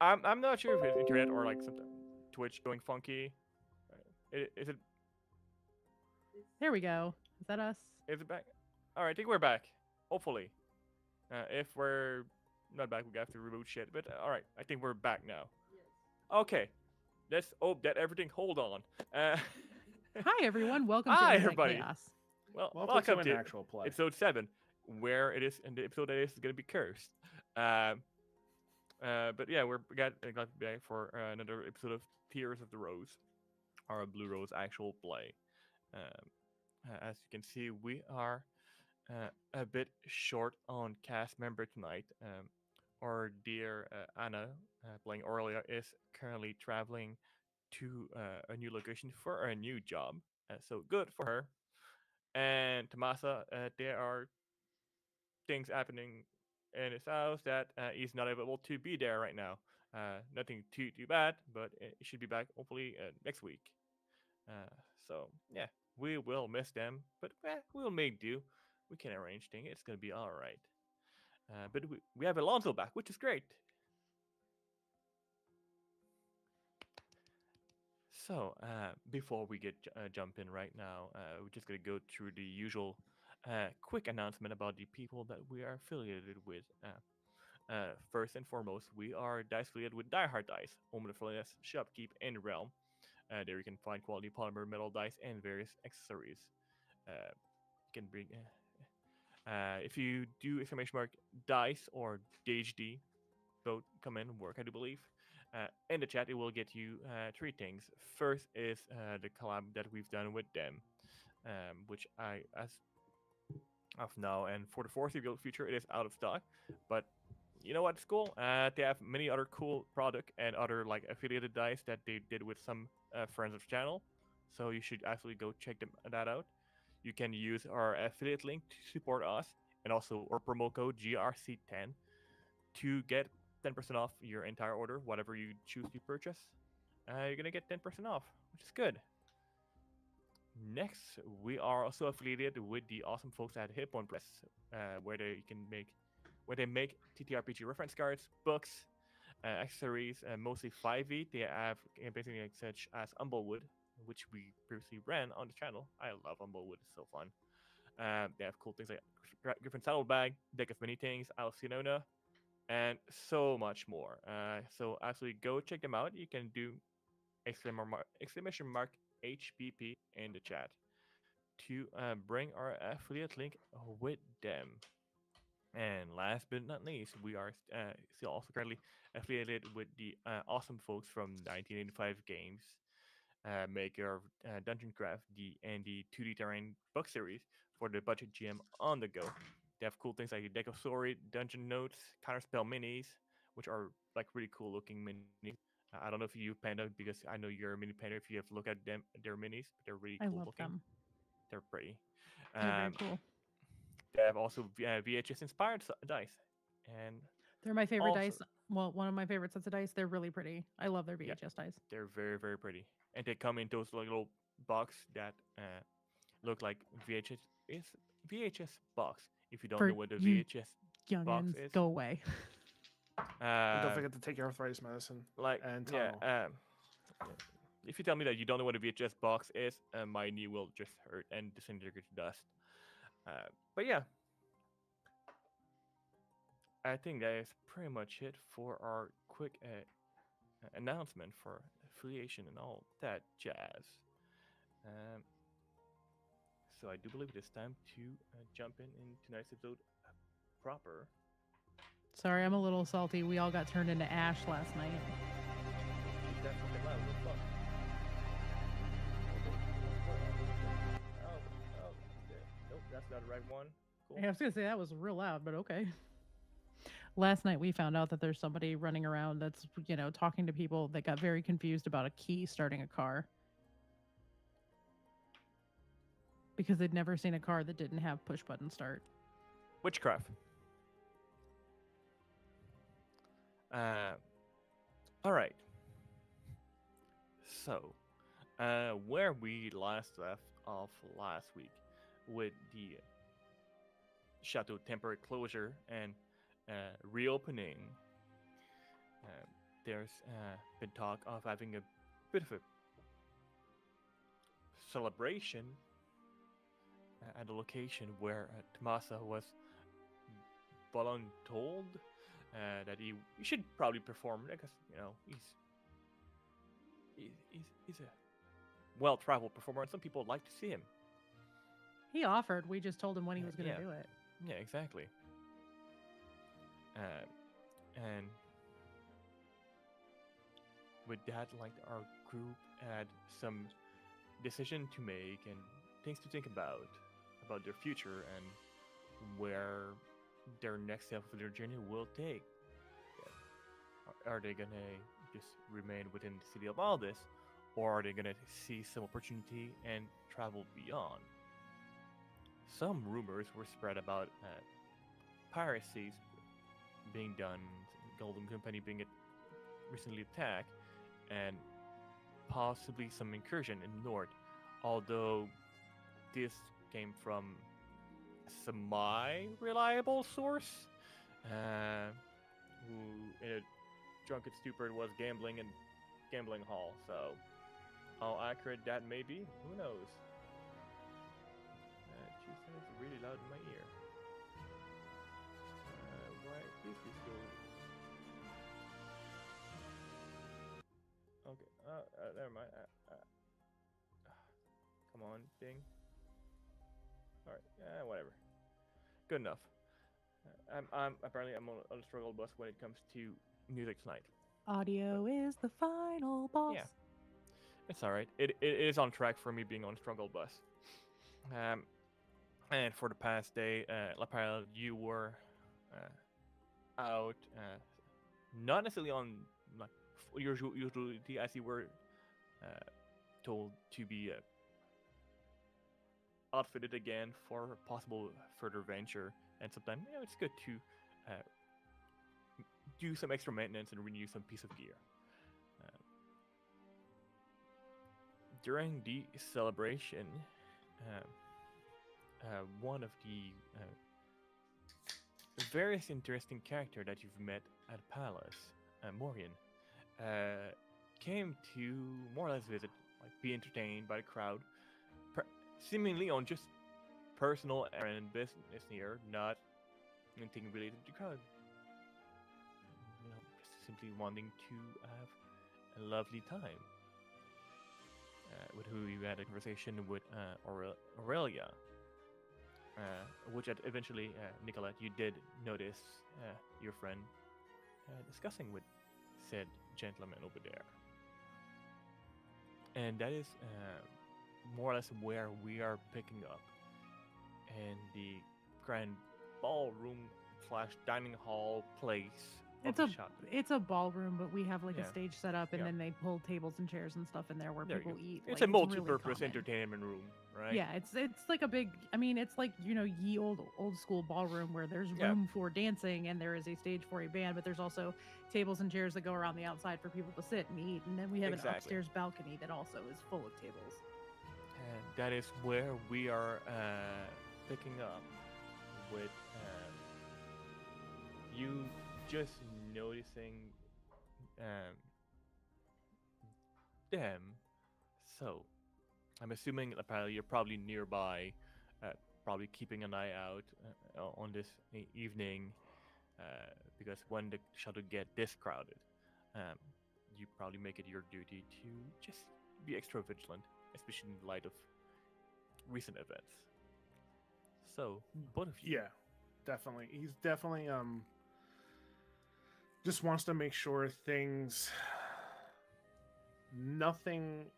I'm not sure if it's internet or like some Twitch going funky. Is it There we go. Is that us? is it back? All right, I think we're back. Hopefully, if we're not back, we have to reboot shit. But all right, I think we're back now. Okay, let's hope that everything hold on. Uh, Hi, everyone. Welcome to Hi, Internet everybody. Chaos. Well, Welcome welcome to an to actual play. episode 7, where it is, and the episode that is going to be cursed. Um, but yeah, we got glad to be back for another episode of Tears of the Rose, our Blue Rose actual play. As you can see, we are a bit short on cast member tonight. Our dear Anna, playing Aurelia, is currently traveling to a new location for a new job. So good for her. And Tamasa, there are things happening in his house that he's not able to be there right now. Nothing too bad, but he should be back hopefully next week. Uh, so yeah, we will miss them, but we'll make do. We can arrange things. It's gonna be all right. But we have Alonzo back, which is great. So before we get jump in right now, we're just gonna go through the usual quick announcement about the people that we are affiliated with. First and foremost, we are dice affiliated with Die Hard Dice, home of the friendliest shopkeep in the realm. There you can find quality polymer metal dice and various accessories. You can bring if you do exclamation mark dice or DHD, both come in and work, I do believe. In the chat, it will get you three things. First is the collab that we've done with them, which I, as of now and for the foreseeable future, it is out of stock. But you know what's cool? They have many other cool product and other like affiliated dice that they did with some friends of the channel. So you should actually go check that out. You can use our affiliate link to support us, and also our promo code GRC10 to get 10% off your entire order, whatever you choose to purchase. You're gonna get 10% off, which is good. Next, we are also affiliated with the awesome folks at Hip One Press, where they make TTRPG reference cards, books, accessories, mostly 5e. They have basically like such as Humblewood, which we previously ran on the channel. I love Humblewood; it's so fun. They have cool things like Griffin Saddlebag, Deck of Many Things, Alcinona, and so much more. So actually go check them out. You can do exclamation mark HPP in the chat to bring our affiliate link with them. And last but not least, we are still also currently affiliated with the awesome folks from 1985 Games, maker of Dungeon Craft and the 2D Terrain book series for the budget GM on the go. They have cool things like a deck of story, dungeon notes, counterspell minis, which are like really cool looking minis. I don't know if you Panda because I know you're a mini Panda. If you have to look at them, their minis, but they're really I cool love looking. them. They're pretty. They're very Um, cool. they have also VHS inspired dice, and They're my favorite also dice. Well, one of my favorite sets of dice. They're really pretty. I love their yeah, VHS dice. they're very pretty, and they come in those little box that look like VHS is VHS box. If you don't know For what the you VHS box youngins, is, go away. And don't uh, forget to take your arthritis medicine like and yeah, Tylenol. if you tell me that you don't know what a VHS box is, my knee will just hurt and disintegrate to dust. But yeah, I think that is pretty much it for our quick announcement for affiliation and all that jazz. Um, so I do believe it is time to jump in tonight's episode proper. Sorry, I'm a little salty. We all got turned into ash last night. Keep that fucking loud. What the fuck? Nope, that's not the right one. Cool. I was gonna say that was real loud, but okay. Last night we found out that there's somebody running around that's talking to people that got very confused about a key starting a car because they'd never seen a car that didn't have push button start. Witchcraft. All right. So, where we last left off last week with the Chateau temporary closure and reopening, there's been talk of having a bit of a celebration at a location where Tamasa was voluntold that he should probably perform because he's a well-traveled performer and some people would like to see him. He offered. We just told him when he was going to do it. Yeah, exactly. And with that, like our group had some decision to make and things to think about their future and where their next step of their journey will take. Are they gonna just remain within the city of Aldis, or are they gonna see some opportunity and travel beyond? Some rumors were spread about piracies being done, Golden Company being recently attacked, and possibly some incursion in the north. Although this came from a semi-reliable source, who in a drunken stupor was gambling in gambling hall. So how accurate that may be, who knows? She says really loud in my ear. Why? Please go. Okay. Never mind. Come on, thing. All right. Whatever. Good enough. I'm apparently on a struggle bus when it comes to music tonight. Audio is the final boss. Yeah. It's all right. It is on track for me being on a struggle bus. And for the past day, Lapel, you were out, not necessarily on like usually as you were told to be outfitted again for possible further venture, and sometimes it's good to do some extra maintenance and renew some piece of gear. During the celebration, one of the various interesting character that you've met at Palace, Morian, came to more or less visit, like be entertained by the crowd, seemingly on just personal errand business here, not anything related to the crowd. Just simply wanting to have a lovely time. With who you had a conversation with Aurelia. Which eventually, Nicolette, you did notice your friend discussing with said gentleman over there. And that is more or less where we are picking up. In the grand ballroom / dining hall place. It's a ballroom, but we have like a stage set up, and then they pull tables and chairs and stuff in there where people eat. It's a multi-purpose entertainment room, right? Yeah, it's like a big. I mean, it's like ye old school ballroom where there's room for dancing and there is a stage for a band, but there's also tables and chairs that go around the outside for people to sit and eat, and then we have an upstairs balcony that also is full of tables. And that is where we are picking up with you just noticing them. So I'm assuming you're probably nearby, probably keeping an eye out on this evening, because when the shuttle get this crowded, you probably make it your duty to just be extra vigilant, especially in light of recent events. So both of you. Yeah, definitely. He's definitely just wants to make sure nothing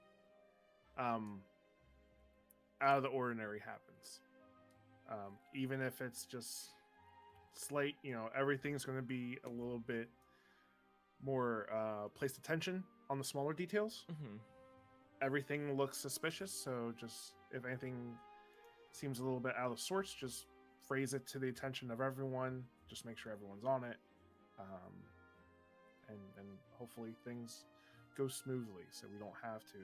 out of the ordinary happens. Even if it's just slight, everything's going to be a little bit more placed attention on the smaller details. Mm-hmm. Everything looks suspicious, so just if anything seems a little bit out of sorts, just phrase it to the attention of everyone. Just make sure everyone's on it. And hopefully things go smoothly so we don't have to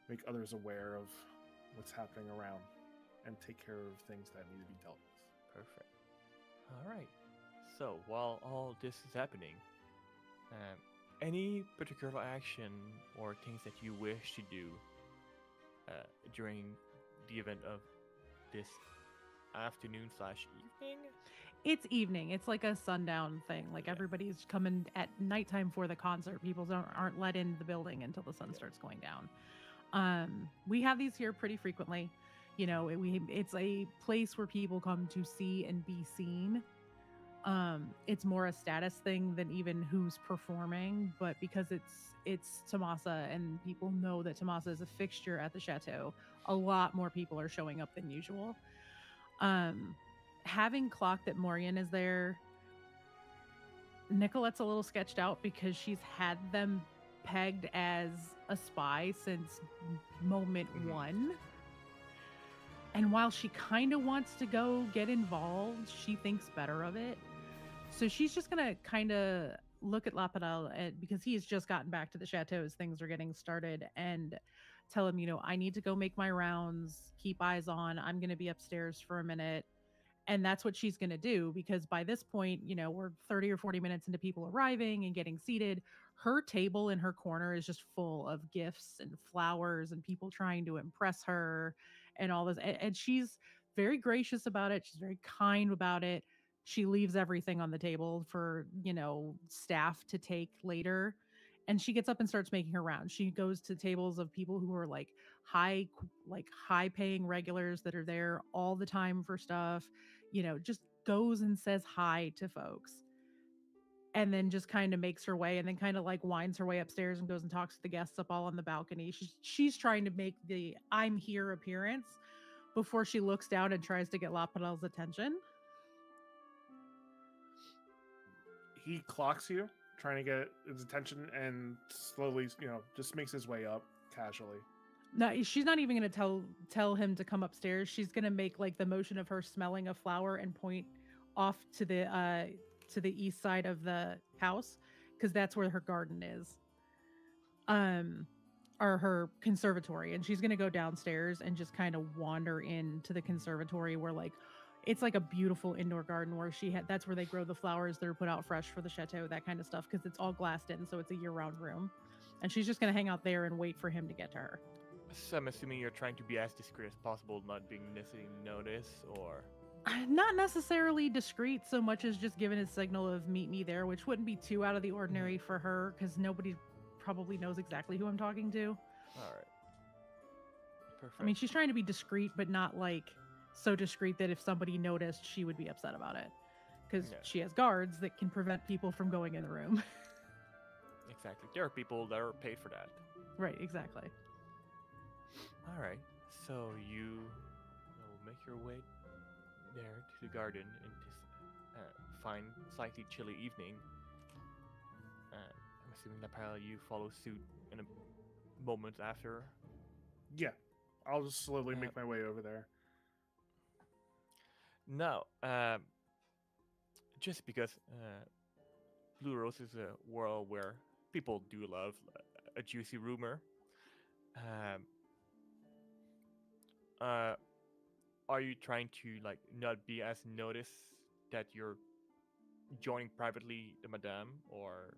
make others aware of what's happening around and take care of things that need to be dealt with. Perfect. All right. So while all this is happening, any particular action or things that you wish to do during the event of this afternoon slash evening? It's evening. It's like a sundown thing. Like Yeah. everybody's coming at nighttime for the concert. People aren't let into the building until the sun starts going down. We have these here pretty frequently. You know, it's a place where people come to see and be seen. It's more a status thing than even who's performing, but because it's Tamasa and people know that Tamasa is a fixture at the chateau, a lot more people are showing up than usual. Having clocked that Morian is there, Nicolette's a little sketched out because she's had them pegged as a spy since moment one. And while she kind of wants to go get involved, she thinks better of it. So she's just going to kind of look at Lapadal because he has just gotten back to the chateau as things are getting started, and tell him, you know, I need to go make my rounds, keep eyes on, I'm going to be upstairs for a minute. And that's what she's going to do, because by this point, you know, we're 30 or 40 minutes into people arriving and getting seated. Her table in her corner is just full of gifts and flowers and people trying to impress her and all this. And she's very gracious about it. She's very kind about it. She leaves everything on the table for, you know, staff to take later. And she gets up and starts making her rounds. She goes to tables of people who are like high paying regulars that are there all the time for stuff, you know, just goes and says hi to folks, and then just kind of makes her way, and then kind of like winds her way upstairs and goes and talks to the guests up all on the balcony. She's trying to make the I'm here appearance before she looks down and tries to get Lapadal's attention. He clocks you, trying to get his attention, and slowly, you know, just makes his way up casually. No, she's not even going to tell him to come upstairs. She's going to make like the motion of her smelling a flower and point off to the east side of the house, because that's where her garden is, or her conservatory. And she's going to go downstairs and just kind of wander into the conservatory, where like it's like a beautiful indoor garden where that's where they grow the flowers that are put out fresh for the chateau, that kind of stuff, because it's all glassed in, so it's a year-round room. And she's just going to hang out there and wait for him to get to her. So I'm assuming you're trying to be as discreet as possible, not being necessarily noticed, or... Not necessarily discreet so much as just giving a signal of meet me there, which wouldn't be too out of the ordinary for her, because nobody probably knows exactly who I'm talking to. All right. Perfect. I mean, she's trying to be discreet, but not like so discreet that if somebody noticed, she would be upset about it, because she has guards that can prevent people from going in the room. Exactly. There are people that are paid for that. Right, exactly. All right. So you will make your way there to the garden in this fine, slightly chilly evening. I'm assuming that you follow suit in a moment after. Yeah, I'll just slowly make my way over there. Now, just because Blue Rose is a world where people do love a juicy rumor, are you trying to like not be as noticed that you're joining privately the madame, or?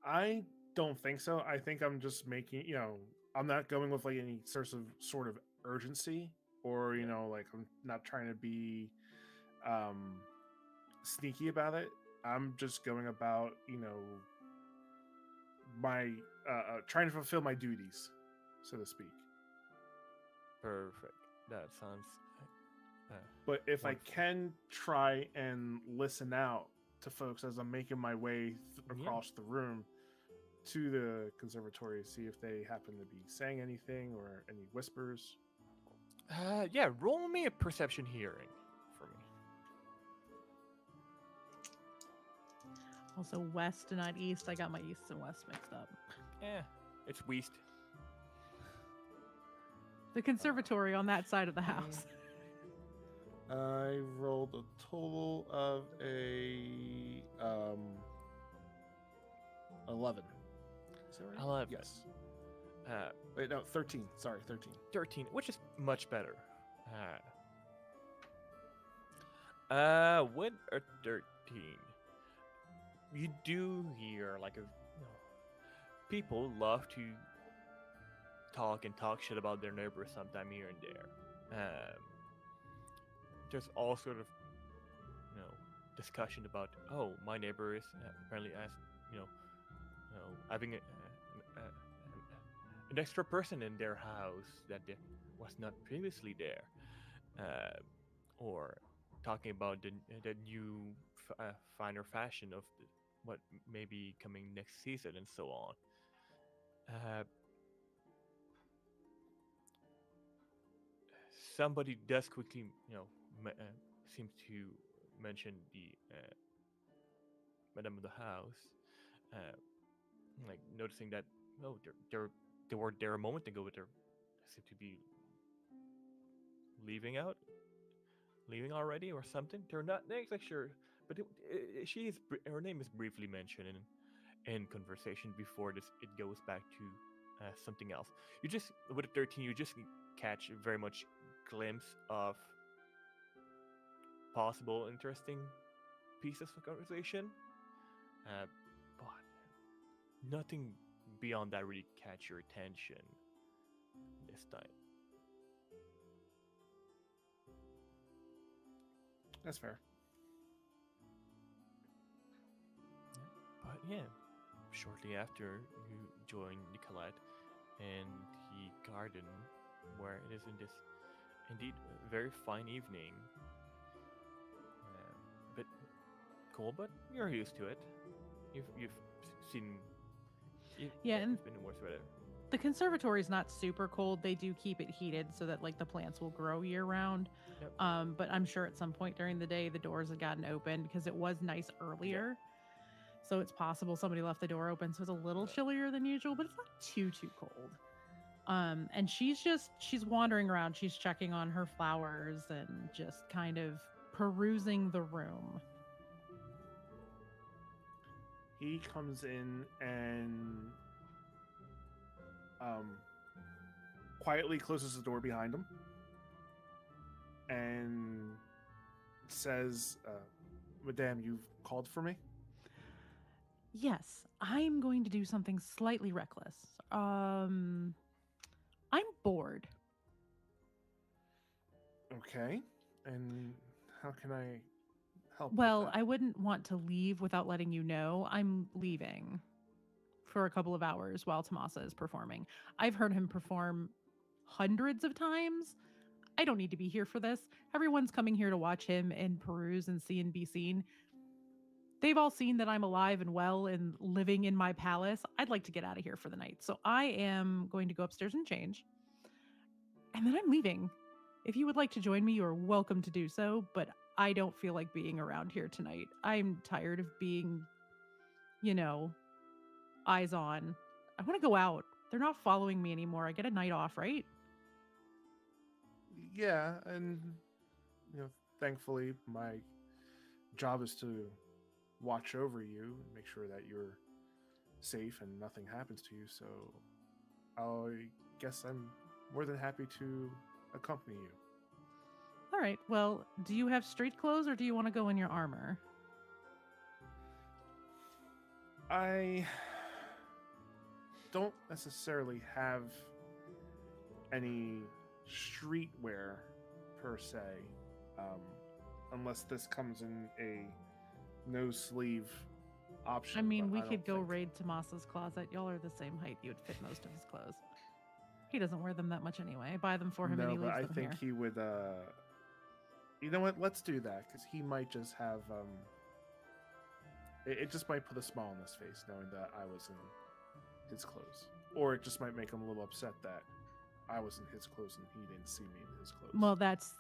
I don't think so. I think I'm just making, you know, I'm not going with like any sort of urgency, or, you know, like I'm not trying to be sneaky about it. I'm just going about, you know, my trying to fulfill my duties, so to speak. Perfect. That sounds. But if wonderful. I can try and listen out to folks as I'm making my way across the room to the conservatory, see if they happen to be saying anything or any whispers. Yeah, roll me a perception hearing for me. Also west and not east. I got my east and west mixed up. Yeah, it's west. The conservatory on that side of the house. I rolled a total of a 11. Is that right? 11. Yes. Wait, no, 13. Sorry, 13. 13, which is much better. With a 13, you do hear like people love to talk and talk shit about their neighbors sometime here and there. There's all sort of discussion about, oh, my neighbor is apparently as having an extra person in their house that was not previously there, or talking about the new finer fashion of what may be coming next season and so on. Somebody does quickly, seems to mention the madam of the house, like noticing that they were there a moment ago, but they seem to be leaving already or something. They're not exactly sure, but her name is briefly mentioned in conversation before it goes back to something else. You just, with 13, you just catch a very much glimpse of possible interesting pieces of conversation, but nothing beyond that really catch your attention this time. That's fair. But yeah, shortly after you join Nicolette in the garden, where it is in this indeed very fine evening. A bit cold, but you're used to it. You've seen. And it's been worse weather. The conservatory is not super cold. They do keep it heated so that like the plants will grow year round. Yep. But I'm sure at some point during the day the doors had gotten opened because it was nice earlier. Yep. So it's possible somebody left the door open, so it's a little chillier than usual, but it's not too cold. And she's wandering around. She's checking on her flowers and just kind of perusing the room. He comes in and quietly closes the door behind him and says, Madame, you've called for me? Yes, I'm going to do something slightly reckless. I'm bored. Okay. And how can I help? Well, I wouldn't want to leave without letting you know. I'm leaving for a couple of hours while Tamasa is performing. I've heard him perform hundreds of times. I don't need to be here for this. Everyone's coming here to watch him and peruse and see and be seen. They've all seen that I'm alive and well and living in my palace. I'd like to get out of here for the night. So I am going to go upstairs and change. And then I'm leaving. If you would like to join me, you're welcome to do so. But I don't feel like being around here tonight. I'm tired of being, eyes on. I want to go out. They're not following me anymore. I get a night off, right? Yeah, and thankfully my job is to watch over you and make sure that you're safe and nothing happens to you, so I guess I'm more than happy to accompany you. All right, well, do you have street clothes or do you want to go in your armor? I don't necessarily have any streetwear per se, unless this comes in a no sleeve option. I mean, we could go raid Tamasa's closet. Y'all are the same height. You would fit most of his clothes. He doesn't wear them that much anyway. I buy them for him and he leaves them here. I think he would, you know what? Let's do that, because he might just have, it just might put a smile on his face knowing that I was in his clothes. Or it just might make him a little upset that I was in his clothes and he didn't see me in his clothes. Well,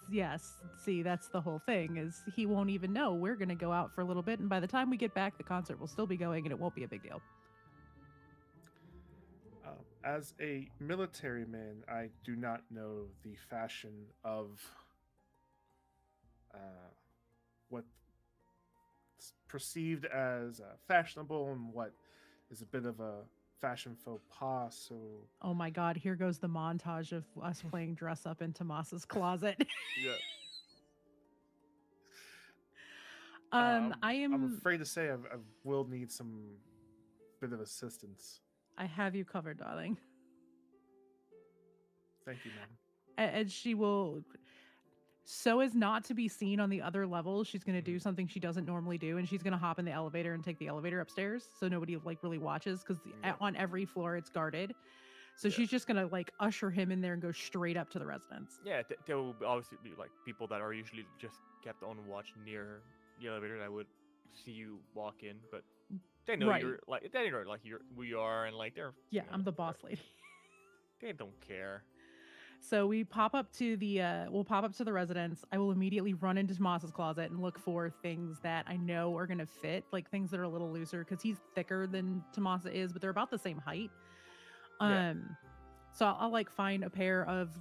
yes. See, that's the whole thing, is he won't even know. We're going to go out for a little bit, and by the time we get back, the concert will still be going, and it won't be a big deal. As a military man, I do not know the fashion of what's perceived as fashionable and what is a bit of a fashion faux pas. So, oh my God, here goes the montage of us playing dress up in Tamasa's closet. Yeah. I I'm am. afraid to say I will need some bit of assistance. I have you covered, darling. Thank you, madam. And she will, so as not to be seen on the other level, she's going to do Mhm. something she doesn't normally do, and she's going to hop in the elevator and take the elevator upstairs, so nobody like really watches because Yeah. on every floor it's guarded. So Yeah. she's just going to like usher him in there and go straight up to the residence. Yeah, there will obviously be like people that are usually just kept on watch near the elevator that would see you walk in, but they know Right. you're like they know like we are, and like they're Yeah, you know, I'm the boss lady. they don't care. So we pop up to the we'll pop up to the residence. I will immediately run into Tomas's closet and look for things that I know are gonna fit, like things that are a little looser because he's thicker than Tamasa is, but they're about the same height. Yeah. So I'll like find a pair of,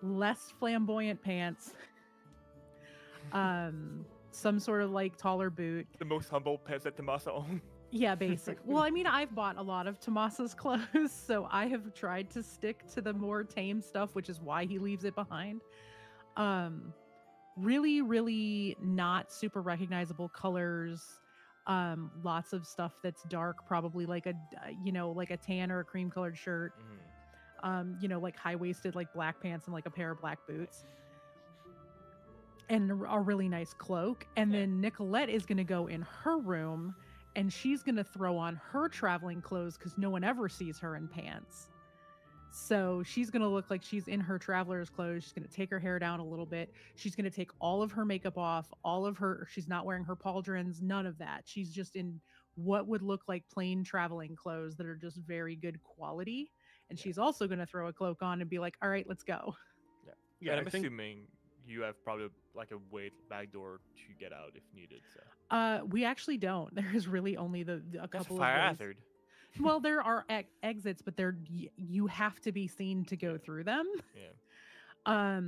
less flamboyant pants, some sort of like taller boot. The most humble pets that Tamasa owns. Yeah, basic. Well, I mean, I've bought a lot of Tomasa's clothes, so I have tried to stick to the more tame stuff, which is why he leaves it behind. Really, really not super recognizable colors. Lots of stuff that's dark, probably like like a tan or a cream colored shirt. Like high-waisted like black pants and like a pair of black boots. And a really nice cloak. And then Nicolette is going to go in her room and she's going to throw on her traveling clothes because no one ever sees her in pants. So she's going to look like she's in her traveler's clothes. She's going to take her hair down a little bit. She's going to take all of her makeup off, she's not wearing her pauldrons, none of that. She's just in what would look like plain traveling clothes that are just very good quality. And she's also going to throw a cloak on and be like, all right, let's go. Yeah, and I'm assuming you have probably like a back door to get out if needed. So We actually don't. There is really only a that's couple a fire of ways. hazard. Well, there are exits, but you have to be seen to go through them. Yeah.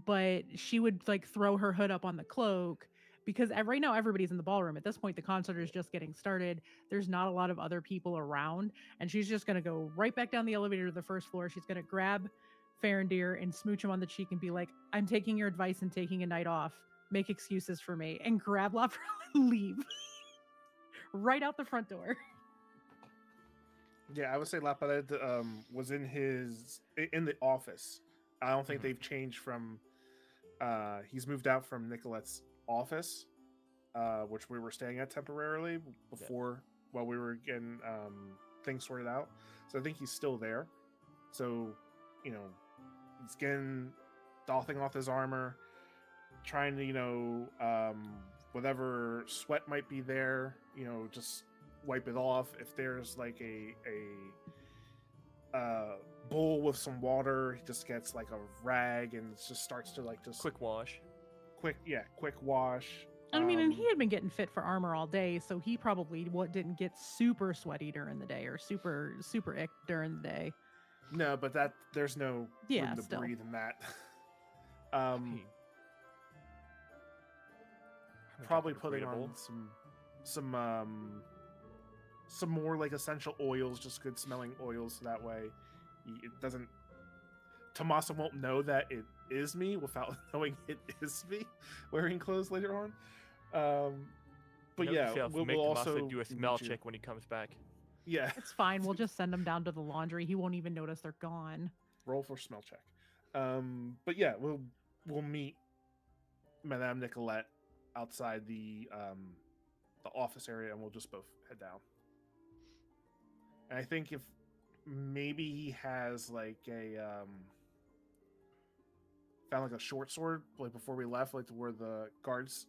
But she would like throw her hood up on the cloak because right now everybody's in the ballroom. At this point, the concert is just getting started. There's not a lot of other people around, and she's just gonna go right back down the elevator to the first floor. She's gonna grab Farandir and smooch him on the cheek and be like, "I'm taking your advice and taking a night off. Make excuses for me," and grab Lapro and leave right out the front door. Yeah, I would say Lapalette was in the office. I don't think they've changed from. He's moved out from Nicolette's office, which we were staying at temporarily before while we were getting things sorted out. So I think he's still there. So, he's doffing off his armor, trying to, whatever sweat might be there, just wipe it off. If there's like a bowl with some water, he just gets like a rag and just starts to like just Quick wash. quick wash. I mean, and he had been getting fit for armor all day, so he probably didn't get super sweaty during the day or super ick during the day. No, but there's no room to breathe in that. Probably putting on some more like essential oils, just good smelling oils, so that way it doesn't. Tamasa won't know that it is me without knowing it is me wearing clothes later on. But Note yeah, yourself, we'll make also Tamasa do a smell check when he comes back. Yeah, It's fine. We'll just send them down to the laundry. He won't even notice they're gone. roll for smell check. But yeah, we'll meet Madame Nicolette outside the office area, and we'll just both head down. And I think if maybe he has like found like a short sword like before we left, like to where the guards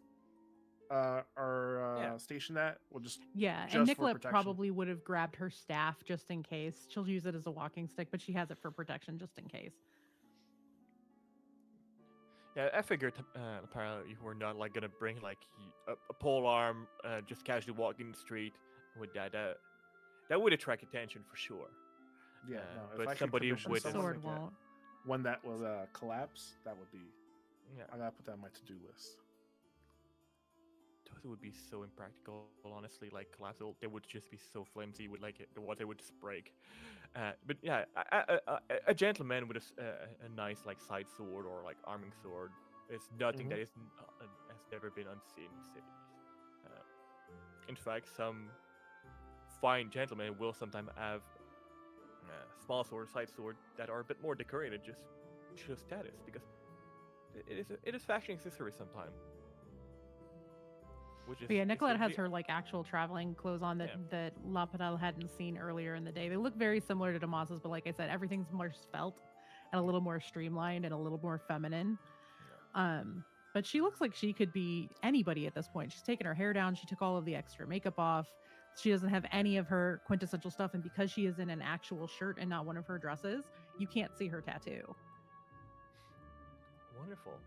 are stationed at. We'll just and Nicolette probably would have grabbed her staff just in case. She'll use it as a walking stick, but she has it for protection just in case. Yeah, I figured apparently you were not like gonna bring like a pole arm, just casually walking the street with that. That would attract attention for sure. Yeah, but somebody with a sword won't. One that will collapse. That would be. Yeah, I gotta put that on my to-do list. Those would be so impractical, honestly. Like collapsible, they would just be so flimsy. Would like the water would just break. But yeah, a gentleman with a nice like side sword or like arming sword is nothing that has never been unseen in cities. In fact, some fine gentlemen will sometimes have small sword, side sword that are a bit more decorated, just show status, because it is fashion accessory sometimes. Which is But yeah, Nicolette has extremely- her like actual traveling clothes on that Yeah. that La Padelle hadn't seen earlier in the day. They look very similar to Tamasa's, but like I said, everything's more svelte and a little more streamlined and a little more feminine. But she looks like she could be anybody at this point. She's taken her hair down. She took all of the extra makeup off. She doesn't have any of her quintessential stuff. And because she is in an actual shirt and not one of her dresses, you can't see her tattoo. Wonderful.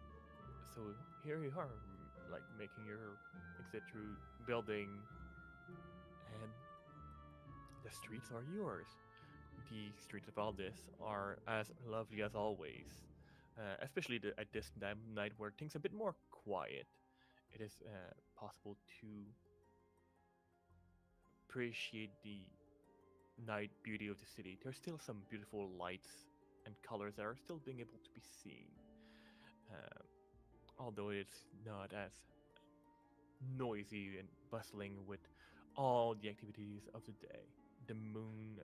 So here you are, like making your exit through building, and the streets are yours. The streets of Aldis are as lovely as always, especially at this night where things are a bit more quiet. It is possible to appreciate the night beauty of the city. There's still some beautiful lights and colors that are still being able to be seen. Although it's not as noisy and bustling with all the activities of the day. The moon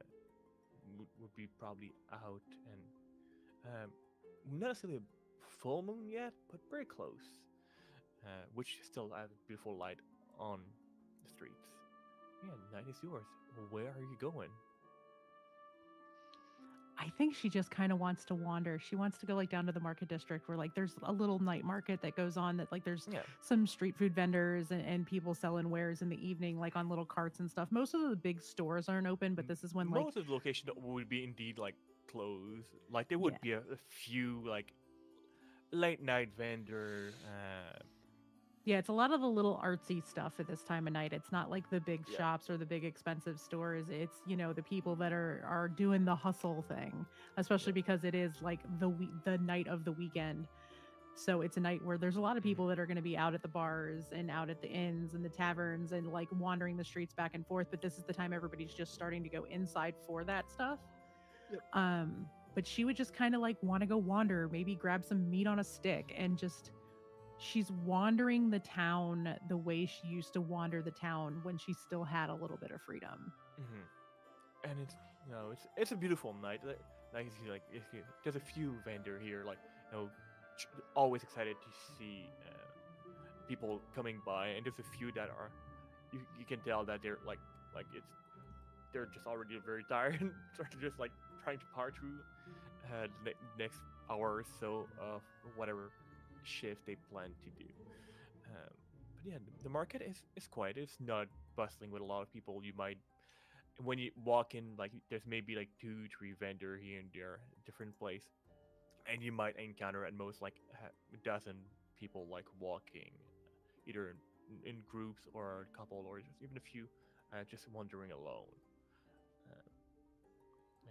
would be probably out, and not necessarily a full moon yet, but very close, which still has beautiful light on the streets. Yeah, night is yours. Where are you going? I think she just kind of wants to wander. She wants to go like down to the market district where like there's a little night market that goes on, that like there's Yeah. some street food vendors and people selling wares in the evening, like on little carts and stuff. Most of the big stores aren't open, but this is when like Most of the location would be indeed like closed. Like there would be a few like late night vendor. yeah, it's a lot of the little artsy stuff at this time of night. It's not like the big Yeah. shops or the big expensive stores. It's, you know, the people that are doing the hustle thing, especially because it is like the night of the weekend. So it's a night where there's a lot of people that are going to be out at the bars and out at the inns and the taverns and like wandering the streets back and forth. But this is the time everybody's just starting to go inside for that stuff. Yep. But she would just kind of like want to go wander, maybe grab some meat on a stick and just. She's wandering the town the way she used to wander the town when she still had a little bit of freedom. And it's it's a beautiful night. Like you see, like there's a few vendor here, like always excited to see people coming by, and there's a few that are you can tell that they're like they're just already very tired and start to just like trying to power through the next hour or so of whatever shift they plan to do. But yeah, the market is quiet. It's not bustling with a lot of people. You might, when you walk in, like there's maybe like 2-3 vendor here and there, different place, and you might encounter at most like a dozen people like walking, either in groups or a couple or just even a few, just wandering alone,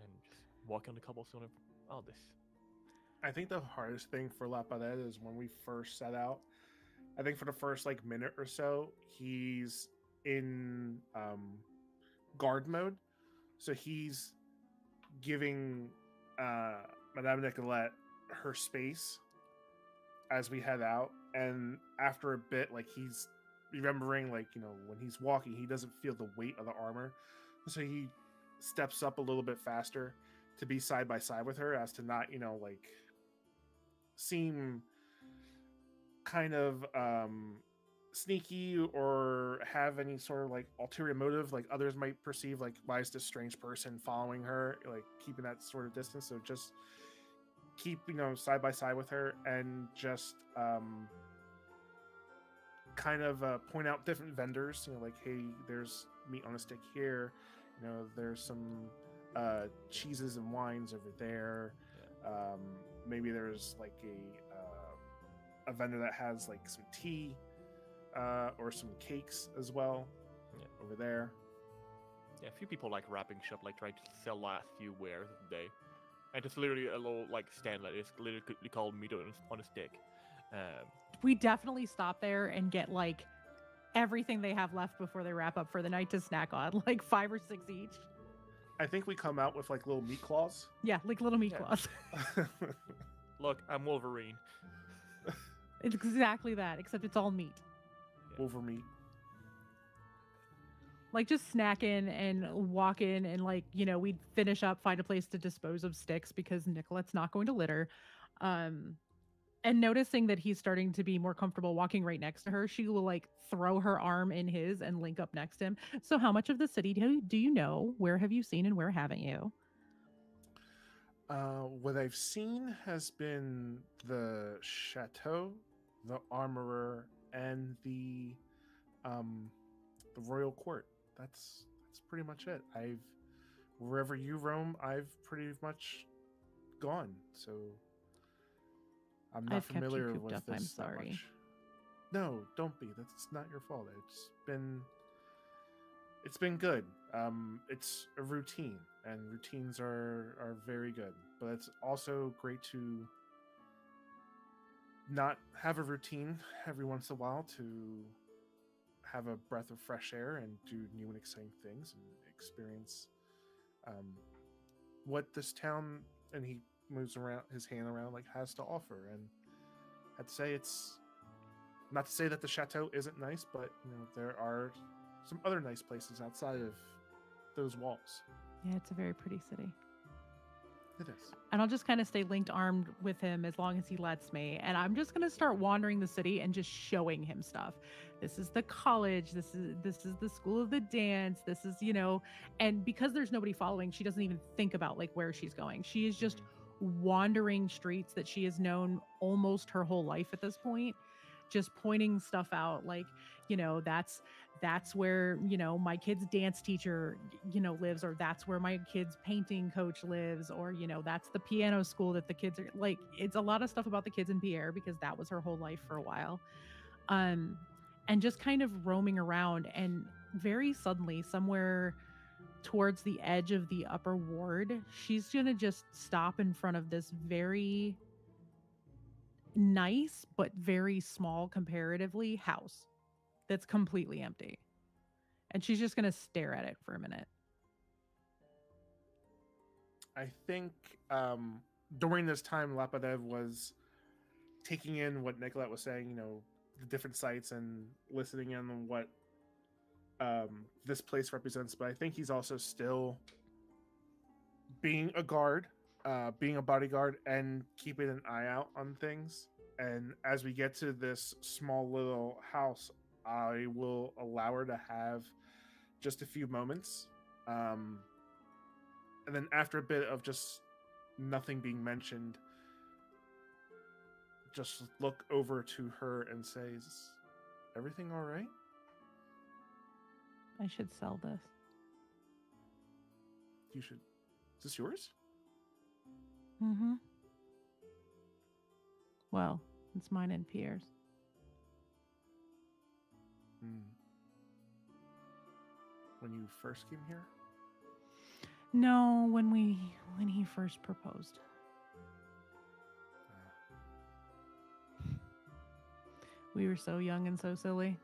and just walking on the cobblestone of all this. I think the hardest thing for La Pared is when we first set out. I think for the first like minute or so, he's in guard mode, so he's giving Madame Nicolette her space as we head out, and after a bit, like he's remembering, like, you know, when he's walking, he doesn't feel the weight of the armor, so he steps up a little bit faster to be side by side with her, as to not, you know, like seem kind of sneaky or have any sort of like ulterior motive like others might perceive, like, why is this strange person following her, like keeping that sort of distance. So just keep, you know, side by side with her, and just kind of point out different vendors, you know, like, hey, there's meat on a stick here, you know, there's some cheeses and wines over there. Maybe there's like a vendor that has like some tea or some cakes as well over there. Yeah, a few people like wrapping shop, like trying to sell last few wares of the day, and it's literally a little like stand that is literally called meat on a stick. We definitely stop there and get like everything they have left before they wrap up for the night to snack on, like 5 or 6 each. I think we come out with like little meat claws. Yeah, like little meat claws. Look, I'm Wolverine. It's exactly that, except it's all meat. Wolver meat. like just snacking and walking and like, we'd finish up, find a place to dispose of sticks because Nicolette's not going to litter. Um, and noticing that he's starting to be more comfortable walking right next to her, she will like throw her arm in his and link up next to him. So how much of the city do you know? Where have you seen and where haven't you? What I've seen has been the chateau, the armorer, and the royal court. That's pretty much it. I've Wherever you roam, I've pretty much gone. So I'm not I've kept you familiar cooped with up. this I'm that sorry. much. No, don't be. That's not your fault. It's been good. It's a routine, and routines are very good. But it's also great to not have a routine every once in a while, to have a breath of fresh air and do new and exciting things and experience what this town, and he moves around his hand around, like, has to offer. And I'd say it's not to say that the chateau isn't nice, but there are some other nice places outside of those walls. Yeah, it's a very pretty city. It is. And I'll just kind of stay linked armed with him as long as he lets me. And I'm just going to start wandering the city and just showing him stuff. This is the college. This is the school of the dance. This is, and because there's nobody following, she doesn't even think about like where she's going. She is just wandering streets that she has known almost her whole life at this point, just pointing stuff out like, that's where, my kid's dance teacher, lives, or that's where my kid's painting coach lives, or, that's the piano school that the kids are like. It's a lot of stuff about the kids in Pierre because that was her whole life for a while. And just kind of roaming around, and very suddenly, somewhere towards the edge of the upper ward, she's going to just stop in front of this very nice but very small comparatively house that's completely empty, and she's just gonna stare at it for a minute. I think during this time, Lapadev was taking in what Nicolette was saying, the different sites, and listening in on what this place represents. But I think he's also still being a guard, being a bodyguard, and keeping an eye out on things. And as we get to this small little house, I will allow her to have just a few moments. And then after a bit of just nothing being mentioned, just look over to her and say, "Is everything all right?" I should sell this. You should. Is this yours? Mm-hmm. Well, it's mine and Pierre's. When you first came here? No, when he first proposed. We were so young and so silly.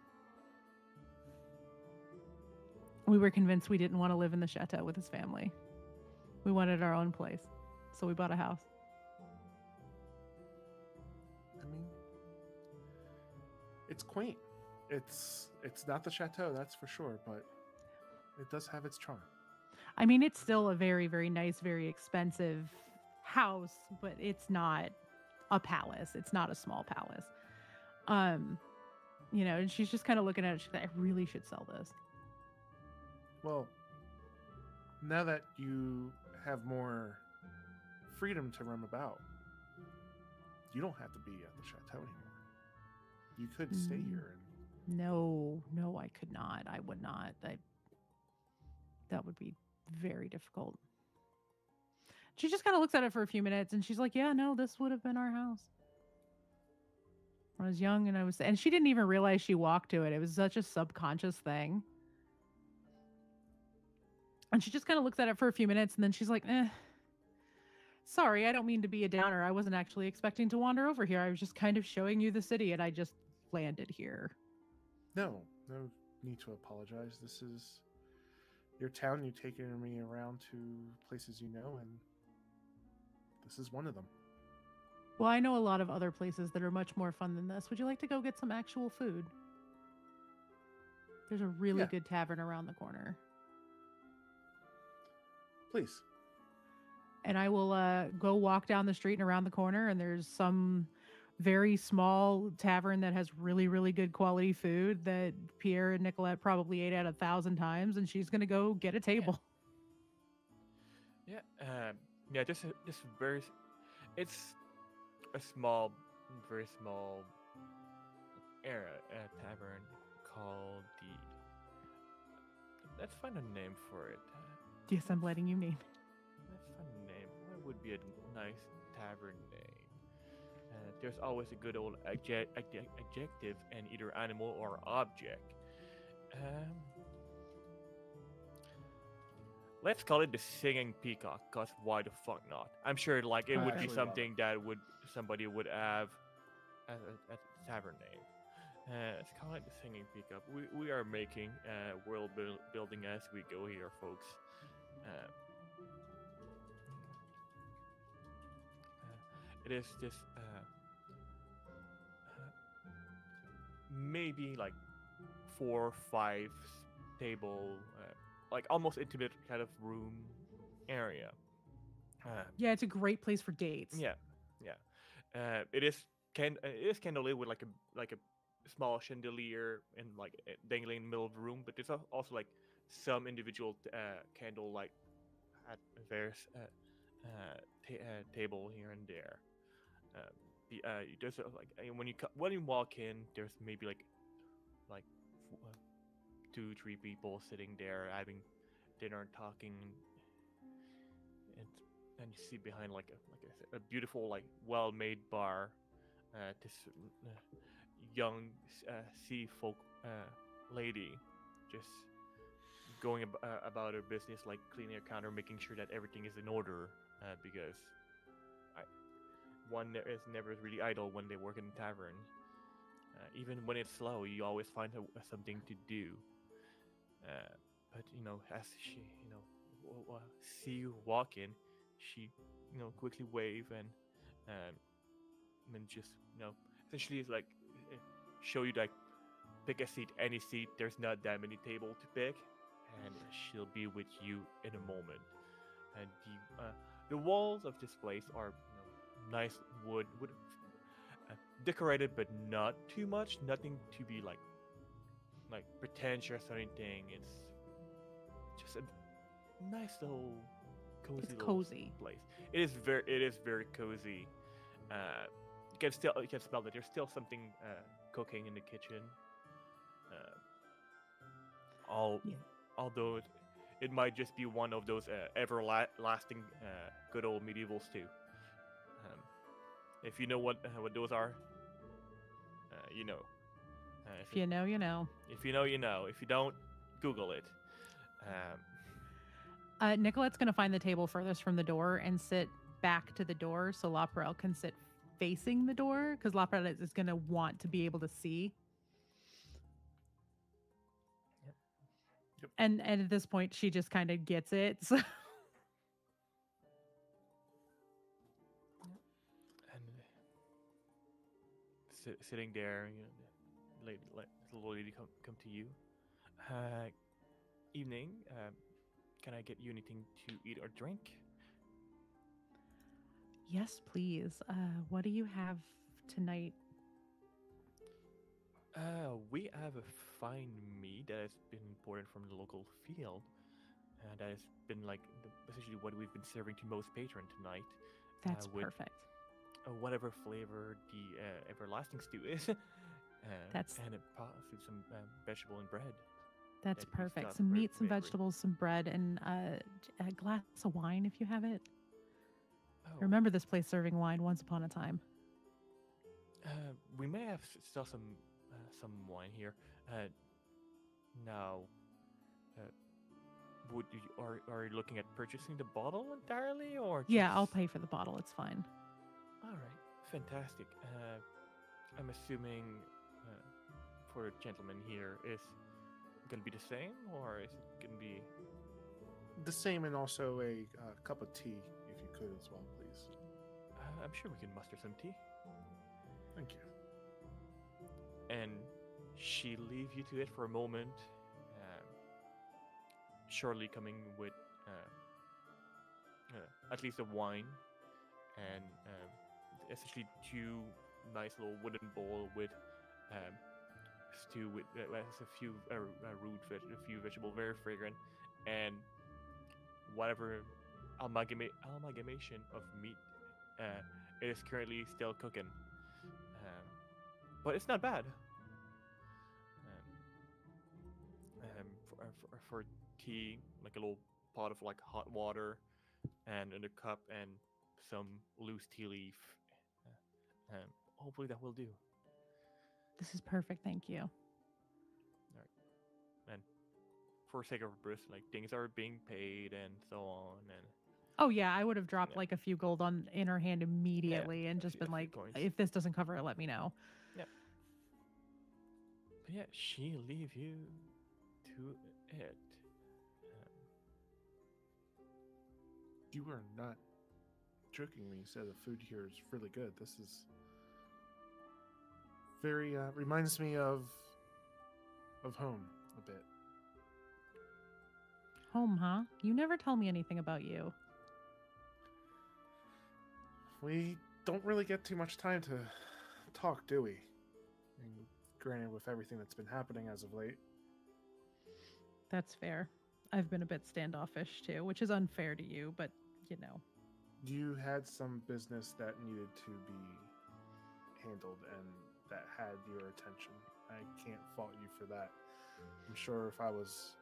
We were convinced we didn't want to live in the chateau with his family. We wanted our own place, so we bought a house. I mean, it's quaint. It's not the chateau, that's for sure, but it does have its charm. I mean, it's still a very, very nice, very expensive house, but it's not a palace. It's not a small palace. And she's just kind of looking at it. She's like, I really should sell this. Well, now that you have more freedom to roam about, you don't have to be at the chateau anymore. You could stay here. No, I could not. I would not. That would be very difficult. She just kind of looks at it for a few minutes, and she's like, yeah, no, this would have been our house. I was young, and she didn't even realize she walked to it. It was such a subconscious thing. And she just kind of looks at it for a few minutes, and then she's like, sorry, I don't mean to be a downer. I wasn't actually expecting to wander over here. I was just kind of showing you the city, and I just landed here. No need to apologize. This is your town. You've taken me around to places you know, and this is one of them. Well, I know a lot of other places that are much more fun than this. Would you like to go get some actual food? There's a really Yeah. good tavern around the corner. Please. And I will go walk down the street and around the corner, and there's some very small tavern that has really, really good quality food that Pierre and Nicolette probably ate at 1,000 times, and she's gonna go get a table. Yeah. Yeah. Just very. It's a small, very small era tavern called the. Let's find a name for it. Yes, I'm letting you name. Let's find a name. What would be a nice tavern name? There's always a good old adjective in either animal or object. Let's call it the Singing Peacock, cause why the fuck not? I'm sure like it would be Actually, something that somebody would have as a tavern name. Let's call it the Singing Peacock. We are making world building as we go here, folks. It is just maybe like 4 or 5 table, like almost intimate kind of room area. Yeah, it's a great place for dates. Yeah. It is candlelit with like a small chandelier and like dangling in the middle of the room, but there's also like some individual candle like at various table here and there. There's when you walk in, there's maybe like 2-3 people sitting there having dinner and talking, and you see behind like a beautiful like well-made bar, this young sea folk lady just going about her business, like cleaning her counter, making sure that everything is in order, because one is never really idle when they work in a tavern. Even when it's slow, you always find something to do. But as she see you walk in, she quickly wave and just essentially is like show you like pick a seat, any seat. There's not that many tables to pick, and she'll be with you in a moment. And the walls of this place are nice wood decorated, but not too much. Nothing to be like pretentious or anything. It's just a nice little cozy place. It is very cozy. You can smell that there's still something cooking in the kitchen. Although it might just be one of those everlasting good old medieval stew. If you know what those are, you know. If you know, you know. If you know, you know. If you don't, Google it. Nicolette's going to find the table furthest from the door and sit back to the door so Laprelle can sit facing the door, because Laprelle is going to want to be able to see. Yep. And at this point, she just kind of gets it. So. And sitting there, the little lady come to you. Evening. Can I get you anything to eat or drink? Yes, please. What do you have tonight? We have a fine meat that has been imported from the local field. That has been essentially what we've been serving to most patrons tonight. That's with, perfect. Whatever flavor the everlasting stew is. And possibly some vegetable and bread. That's perfect. Some meat, some vegetables, some bread, and a glass of wine if you have it. Oh. Remember this place serving wine once upon a time. We may have still some wine here. Now, are you looking at purchasing the bottle entirely, or just... Yeah, I'll pay for the bottle. It's fine. All right, fantastic. I'm assuming for the gentleman here is going to be the same, or is it going to be the same, and also a cup of tea, if you could as well, please. I'm sure we can muster some tea. Thank you. And she leaves you to it for a moment, shortly coming with at least a wine and essentially two nice little wooden bowl with um, stew with a few a few vegetable, very fragrant, and whatever amalgamation of meat it is currently still cooking. But it's not bad. For tea, like a little pot of like hot water, and in a cup and some loose tea leaf. Hopefully that will do. This is perfect. Thank you. All right. And for sake of Bruce, like things are being paid and so on, and Oh yeah, I would have dropped Yeah. like a few gold in her hand immediately and just a been few like, coins. if this doesn't cover it, let me know. But yeah, she leave you to it. You are not joking when you said the food here is really good. This is very reminds me of home a bit. Home, huh? You never tell me anything about you. We don't really get too much time to talk, do we? And granted, with everything that's been happening as of late. That's fair. I've been a bit standoffish too, which is unfair to you, but you know. You had some business that needed to be handled and that had your attention. I can't fault you for that. I'm sure if I was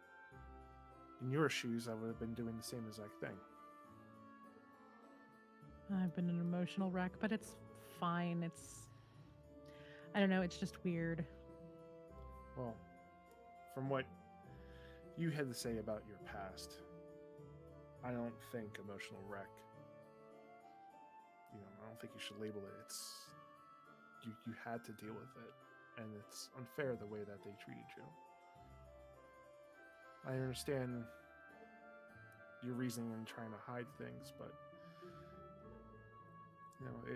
in your shoes, I would have been doing the same exact thing. I've been an emotional wreck, but it's fine. I don't know, it's just weird. Well, from what you had to say about your past, I don't think emotional wreck. I don't think you should label it. It's you had to deal with it, and it's unfair the way that they treated you. I understand your reasoning in trying to hide things, but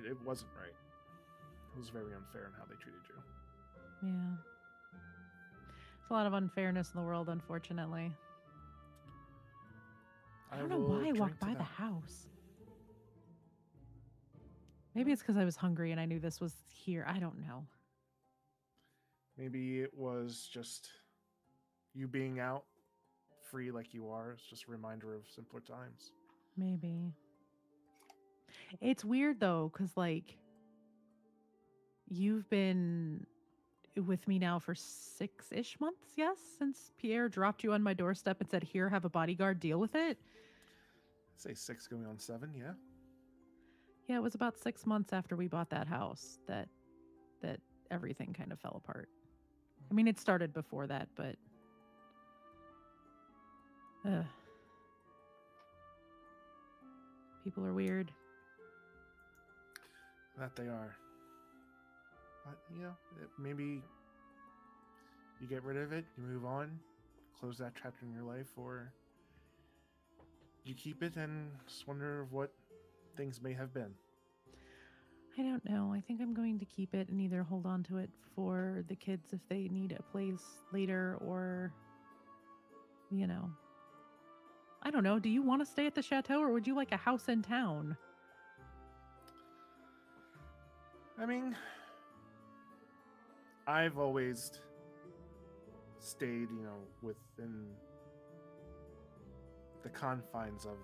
it wasn't right. It was very unfair in how they treated you. Yeah. There's a lot of unfairness in the world, unfortunately. I don't know why I walked by the house. Maybe it's because I was hungry and I knew this was here. I don't know. Maybe it was just you being out free like you are. It's just a reminder of simpler times. Maybe. It's weird though, because like you've been with me now for 6-ish months, yes? Since Pierre dropped you on my doorstep and said, here, have a bodyguard, deal with it. I'd say 6 going on 7, yeah. Yeah, it was about 6 months after we bought that house that everything kind of fell apart. I mean, it started before that, but people are weird. That they are. But, maybe you get rid of it, you move on, close that chapter in your life, or you keep it and just wonder what things may have been. I don't know. I think I'm going to keep it and either hold on to it for the kids if they need a place later, or, I don't know. Do you want to stay at the chateau, or would you like a house in town? I mean, I've always stayed, within the confines of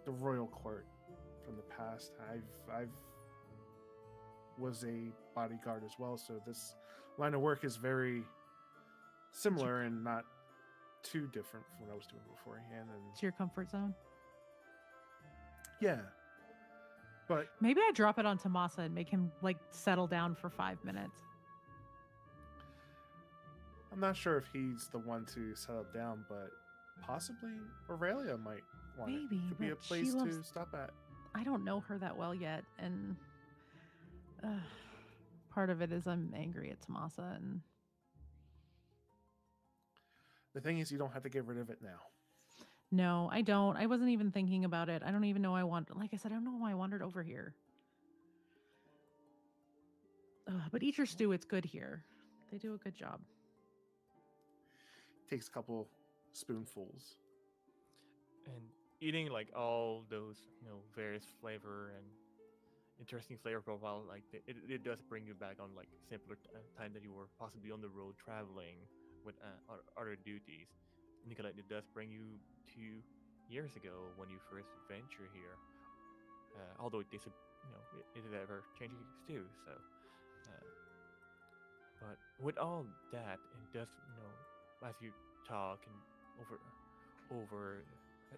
the royal court from the past. I've was a bodyguard as well, so this line of work is very similar and not too different from what I was doing beforehand. And It's your comfort zone. yeah, but Maybe I drop it on Tamasa and make him settle down for 5 minutes. I'm not sure if he's the one to settle down, but possibly Aurelia might want it. Maybe, Could be a but place she to loves- stop at. I don't know her that well yet, and part of it is I'm angry at Tamasa, and The thing is, you don't have to get rid of it now. no, I don't. I wasn't even thinking about it. I don't even know like I said, I don't know why I wandered over here. But eat your stew. It's good here. They do a good job. takes a couple spoonfuls. And eating like all those, various flavor and interesting flavor profile, like it does bring you back on like simpler time that you were possibly on the road traveling with other duties. Nicolette, it does bring you to years ago when you first venture here. Although it is, it is ever changing too. So, but with all that, it does, as you talk and over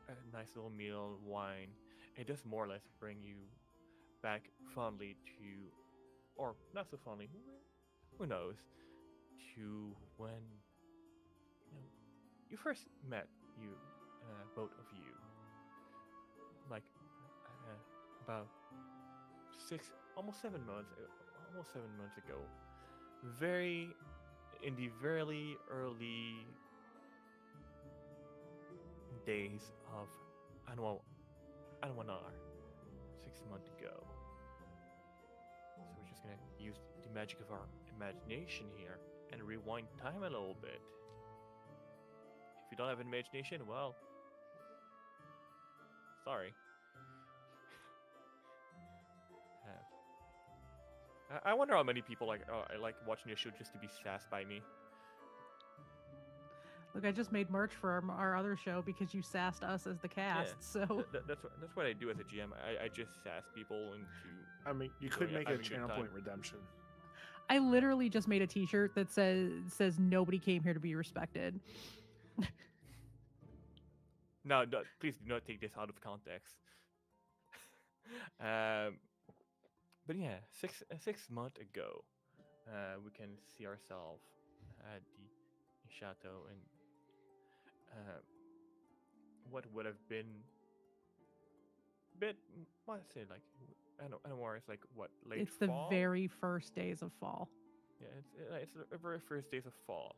a nice little meal, wine, it does more or less bring you back fondly to, or not so fondly, who knows, to when you first met both of you, like about almost 7 months ago, in the very early days of Anwanar, 6 months ago. So we're just gonna use the magic of our imagination here and rewind time a little bit. If you don't have an imagination, well, sorry. I wonder how many people like watching this show just to be sassed by me. Look, I just made merch for our other show because you sassed us as the cast. Yeah. So that's what I do as a GM. I just sass people into. I mean, you could make a channel point redemption. I literally just made a T-shirt that says nobody came here to be respected. No, please do not take this out of context. But yeah, 6 months ago, we can see ourselves at the chateau, and what would have been what I say, like I don't know more. It's like what, late It's fall? the very first days of fall. Yeah, it's the very first days of fall,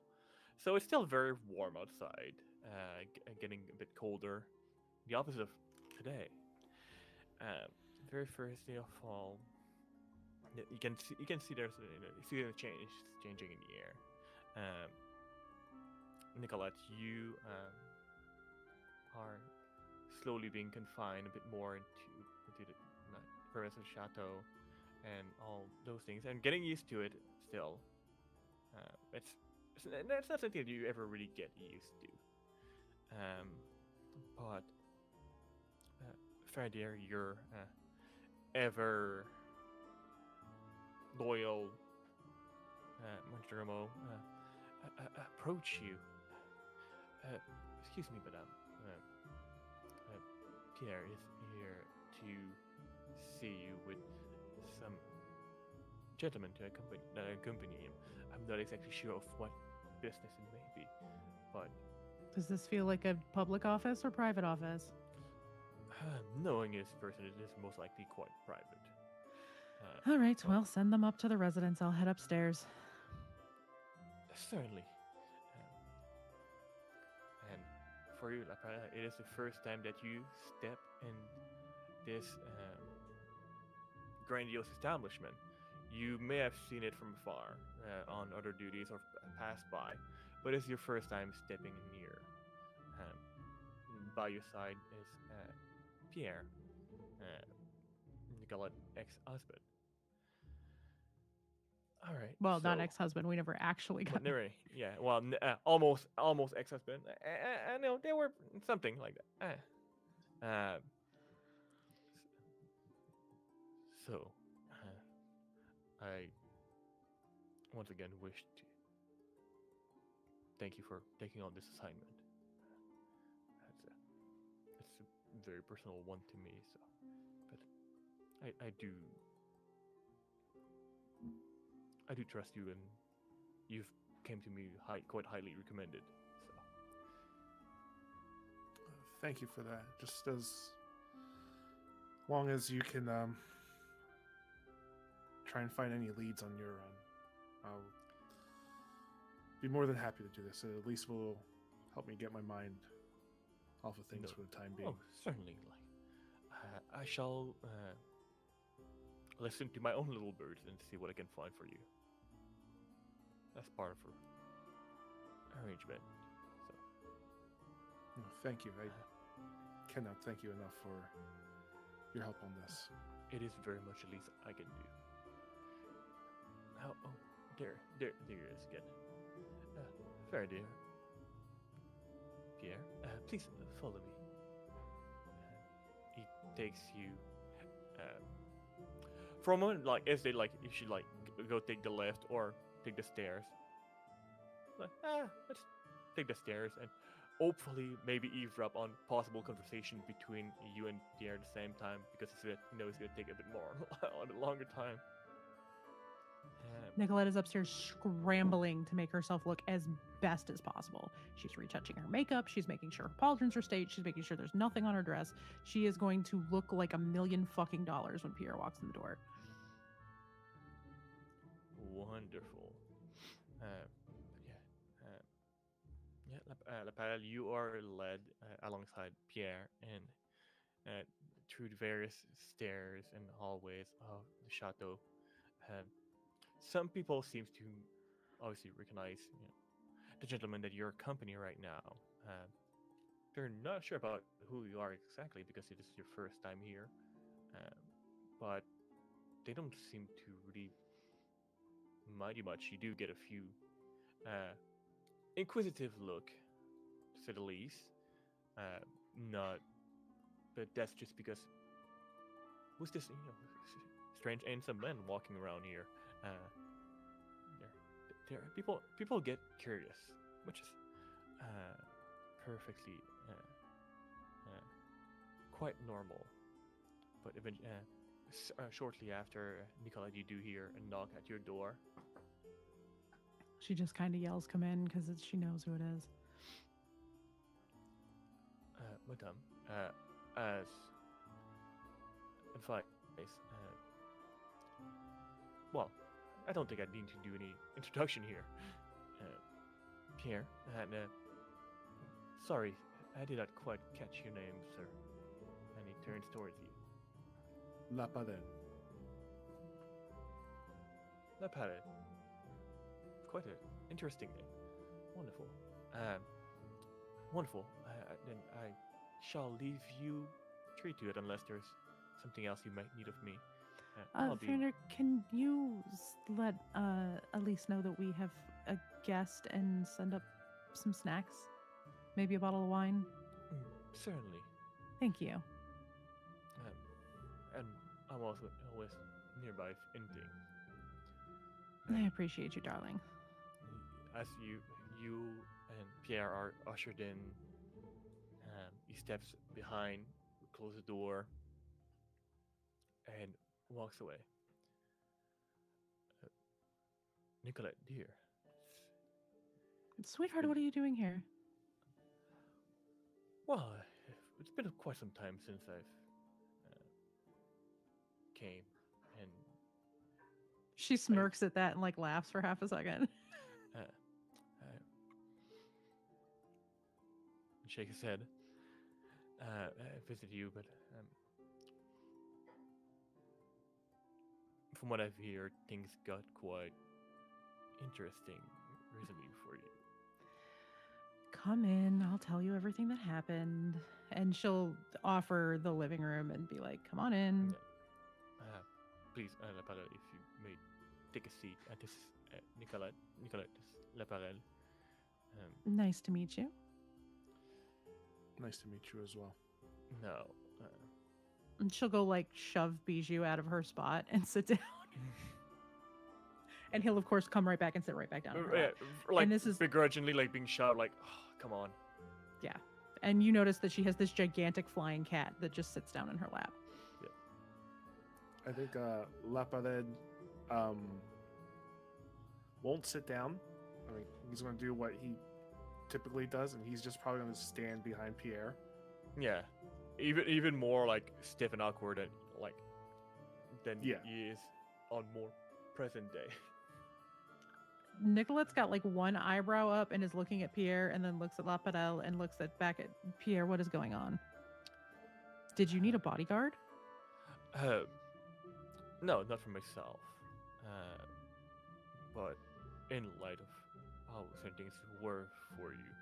so it's still very warm outside. Getting a bit colder, the opposite of today. Very first day of fall. You can see there's the changing in the air. Nicolette, you are slowly being confined a bit more into the premise of the chateau and all those things, and getting used to it still. It's not something that you ever really get used to. But Faradir, your ever loyal Montermo approach you. Excuse me, madame. Pierre is here to see you with some gentlemen to accompany him. I'm not exactly sure of what business it may be, but Does this feel like a public office or private office? knowing this person, it is most likely quite private. All right, well, send them up to the residence. I'll head upstairs. Certainly. And for you, Lapana, it is the first time that you step in this grandiose establishment. You may have seen it from afar on other duties or passed by, but it's your first time stepping in here. By your side is Pierre, Nicolette, ex-husband. All right. Well, not so- ex-husband. We never actually got. Never, yeah. Well, almost ex-husband. I know they were something like that. So, I once again wish to thank you for taking on this assignment. It's a very personal one to me. So, but I do trust you, and you've came to me quite highly recommended. So Thank you for that. Just as long as you can try and find any leads on your end, I'll be more than happy to do this. At least will help me get my mind off of things for the time being. Oh, certainly. I shall listen to my own little birds and see what I can find for you. That's part of her arrangement. Oh, thank you. I cannot thank you enough for your help on this. It is very much the least I can do. Oh, there he is again. Fair dear. Pierre, please follow me. He takes you. For a moment, like as they like, you should like go take the left or take the stairs. Like, let's take the stairs and hopefully maybe eavesdrop on possible conversation between you and Pierre at the same time because it's gonna, it's gonna take a bit more on a longer time. Nicolette is upstairs scrambling to make herself look as best as possible. She's retouching her makeup. She's making sure her pauldrons are staged. She's making sure there's nothing on her dress. She is going to look like $1 million fucking when Pierre walks in the door. Wonderful. Lapel, you are led alongside Pierre and through the various stairs and hallways of the chateau. Some people seem to obviously recognize the gentleman that you're accompanying right now. They're not sure about who you are exactly because it is your first time here, but they don't seem to really mind you much. You do get a few inquisitive look, to say the least. Not, but that's just because who's this? Strange handsome men walking around here. People get curious, which is perfectly quite normal. But shortly after, Nicolette, you do hear a knock at your door. She just kind of yells, "Come in," because she knows who it is. Madame, as advice, well, I don't think I need to do any introduction here. Pierre, and sorry, I did not quite catch your name, sir. And he turns towards you. La Palette. La Palette. Quite an interesting name. Wonderful. Wonderful. Then I shall leave you treat to it unless there's something else you might need of me. Fiona, can you let Elise know that we have a guest and send up some snacks? Maybe a bottle of wine? Certainly. Thank you. And I'm also always nearby if anything. I appreciate you, darling. As you and Pierre are ushered in, he steps behind, closes the door, and walks away. Nicolette, dear. Sweetheart, what are you doing here? Well, it's been quite some time since I've came, and she smirks at that and like laughs for half a second. Shake his head. I visit you, but from what I've heard, things got quite interesting recently for you. Come in, I'll tell you everything that happened. And she'll offer the living room and be like, come on in. Please, Laparelle, if you may take a seat at this, Nicolette, Laparelle. Nice to meet you. Nice to meet you as well. No. And she'll go like shove Bijou out of her spot and sit down. And he'll of course come right back and sit right back down. Like and this is begrudgingly like being shoved, like, oh, come on. Yeah. And you notice that she has this gigantic flying cat that just sits down in her lap. I think La Palette won't sit down. I mean, he's going to do what he typically does, and he's just probably going to stand behind Pierre. Yeah, even more like stiff and awkward, and like than he is on more present day. Nicolette's got like one eyebrow up and is looking at Pierre, and then looks at La Palette and looks back at Pierre. What is going on? Did you need a bodyguard? No, not for myself. But in light of how certain things were for you,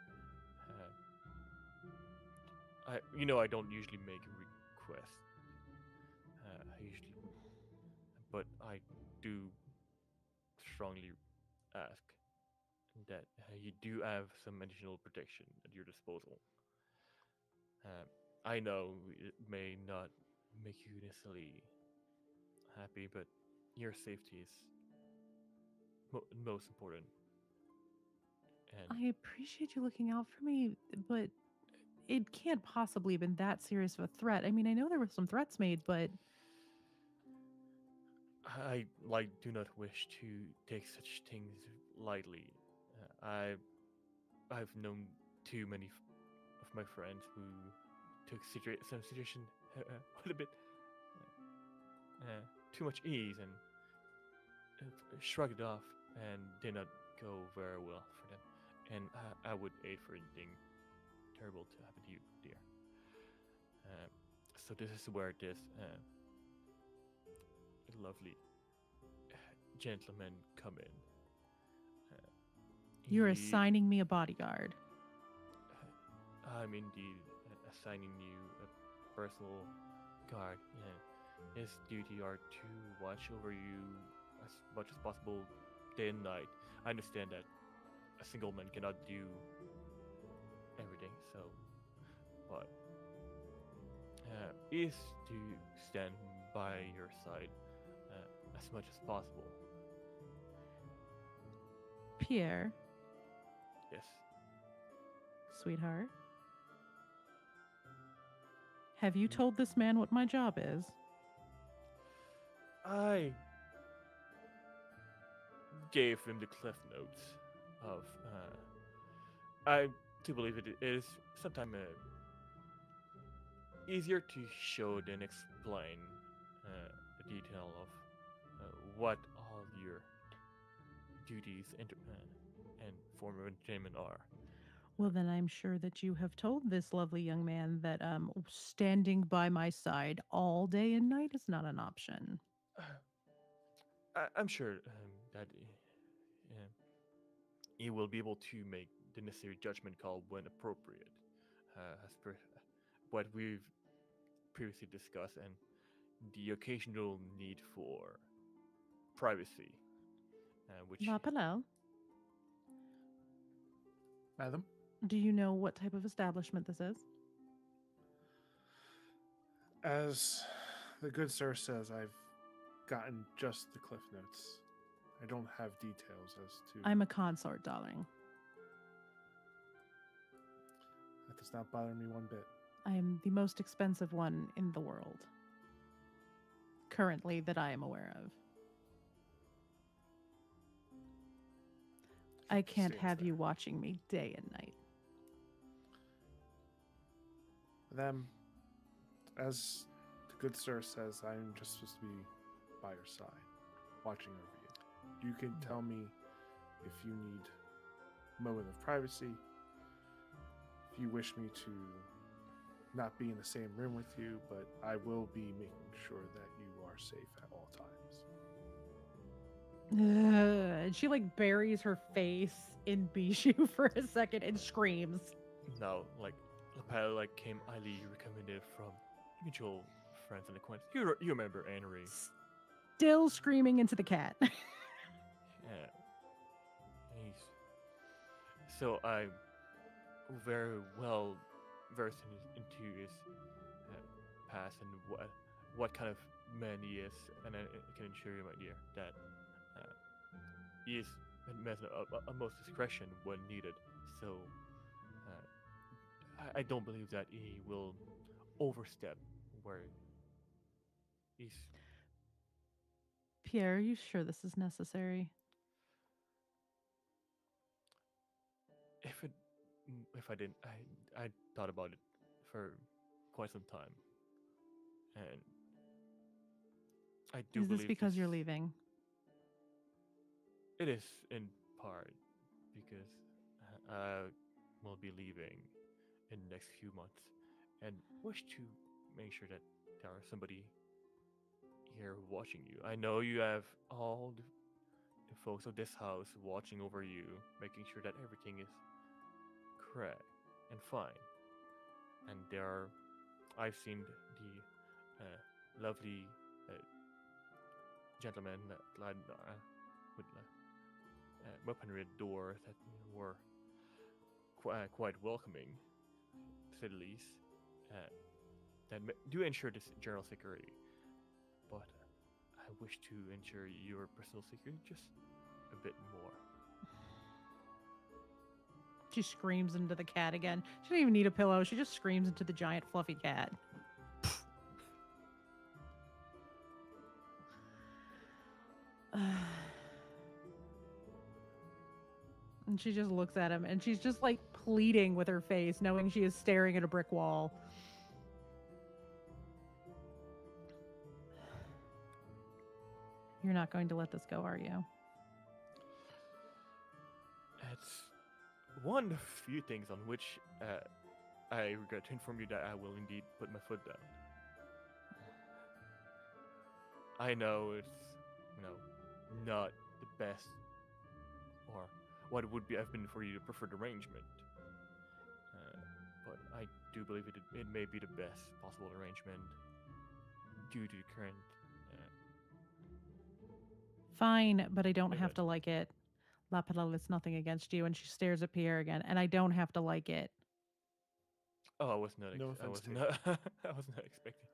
I don't usually make a request. I usually, but I do strongly ask that you do have some additional protection at your disposal. Uh, I know it may not make you necessarily happy, but your safety is most important. And I appreciate you looking out for me, but it can't possibly have been that serious of a threat. I mean, I know there were some threats made, but I do not wish to take such things lightly. I've known too many of my friends who took some situation with a bit too much ease and shrugged it off and did not go very well for them. And I would aid for anything terrible to happen to you, dear. So this is where this lovely gentleman come in. Uh, you're he, assigning me a bodyguard. I'm indeed assigning you a personal guard. Yeah. His duty are to watch over you as much as possible, day and night. I understand that a single man cannot do everything, so but is to stand by your side as much as possible. Pierre, Yes. sweetheart, have you told this man what my job is? I gave him the cliff notes of. I do believe it is sometimes easier to show than explain the detail of what all your duties and form of entertainment are. Well, then I'm sure that you have told this lovely young man that standing by my side all day and night is not an option. I'm sure that he will be able to make the necessary judgment call when appropriate, as per what we've previously discussed, and the occasional need for privacy, which La Palel, Madam? do you know what type of establishment this is? As the good sir says, I've gotten just the cliff notes. I don't have details as to. I'm a consort, darling. That does not bother me one bit. I am the most expensive one in the world. Currently, that I am aware of. I can't Stands have there. you watching me day and night. Them, as the good sir says, I'm just supposed to be by your side, watching over you. You can tell me if you need a moment of privacy, if you wish me to not be in the same room with you, but I will be making sure that you are safe at all times. And she like buries her face in Bijou for a second and screams. now, like, Lapel came highly recommended from mutual friends and acquaintances. You remember Henry? Still screaming into the cat. Yeah. He's so I'm very well versed into his past and what kind of man he is, and I can assure you, my dear, that he is a man of utmost discretion when needed. So I don't believe that he will overstep where he's. Pierre, are you sure this is necessary? If I didn't, I thought about it for quite some time, and I do Is this believe because you're leaving? It is in part because I will be leaving in the next few months, and wish to make sure that there are somebody here watching you. I know you have all the folks of this house watching over you, making sure that everything is correct and fine. and I've seen the lovely gentlemen that with weaponry at the door that were quite welcoming, to say the least, that do ensure this general security. But I wish to ensure your personal security just a bit more. She screams into the cat again. She doesn't even need a pillow. She just screams into the giant fluffy cat. And she just looks at him, and she's just like pleading with her face, knowing she is staring at a brick wall. You're not going to let this go, are you? It's one of the few things on which I regret to inform you that I will indeed put my foot down. I know it's, not the best, or what it would be have been for you to preferred arrangement. But I do believe it may be the best possible arrangement due to the current. Fine, but I don't have to like it. La Padala is nothing against you, and she stares at Pierre again, and I don't have to like it. Oh, I was not. No I was offense not. I was not expecting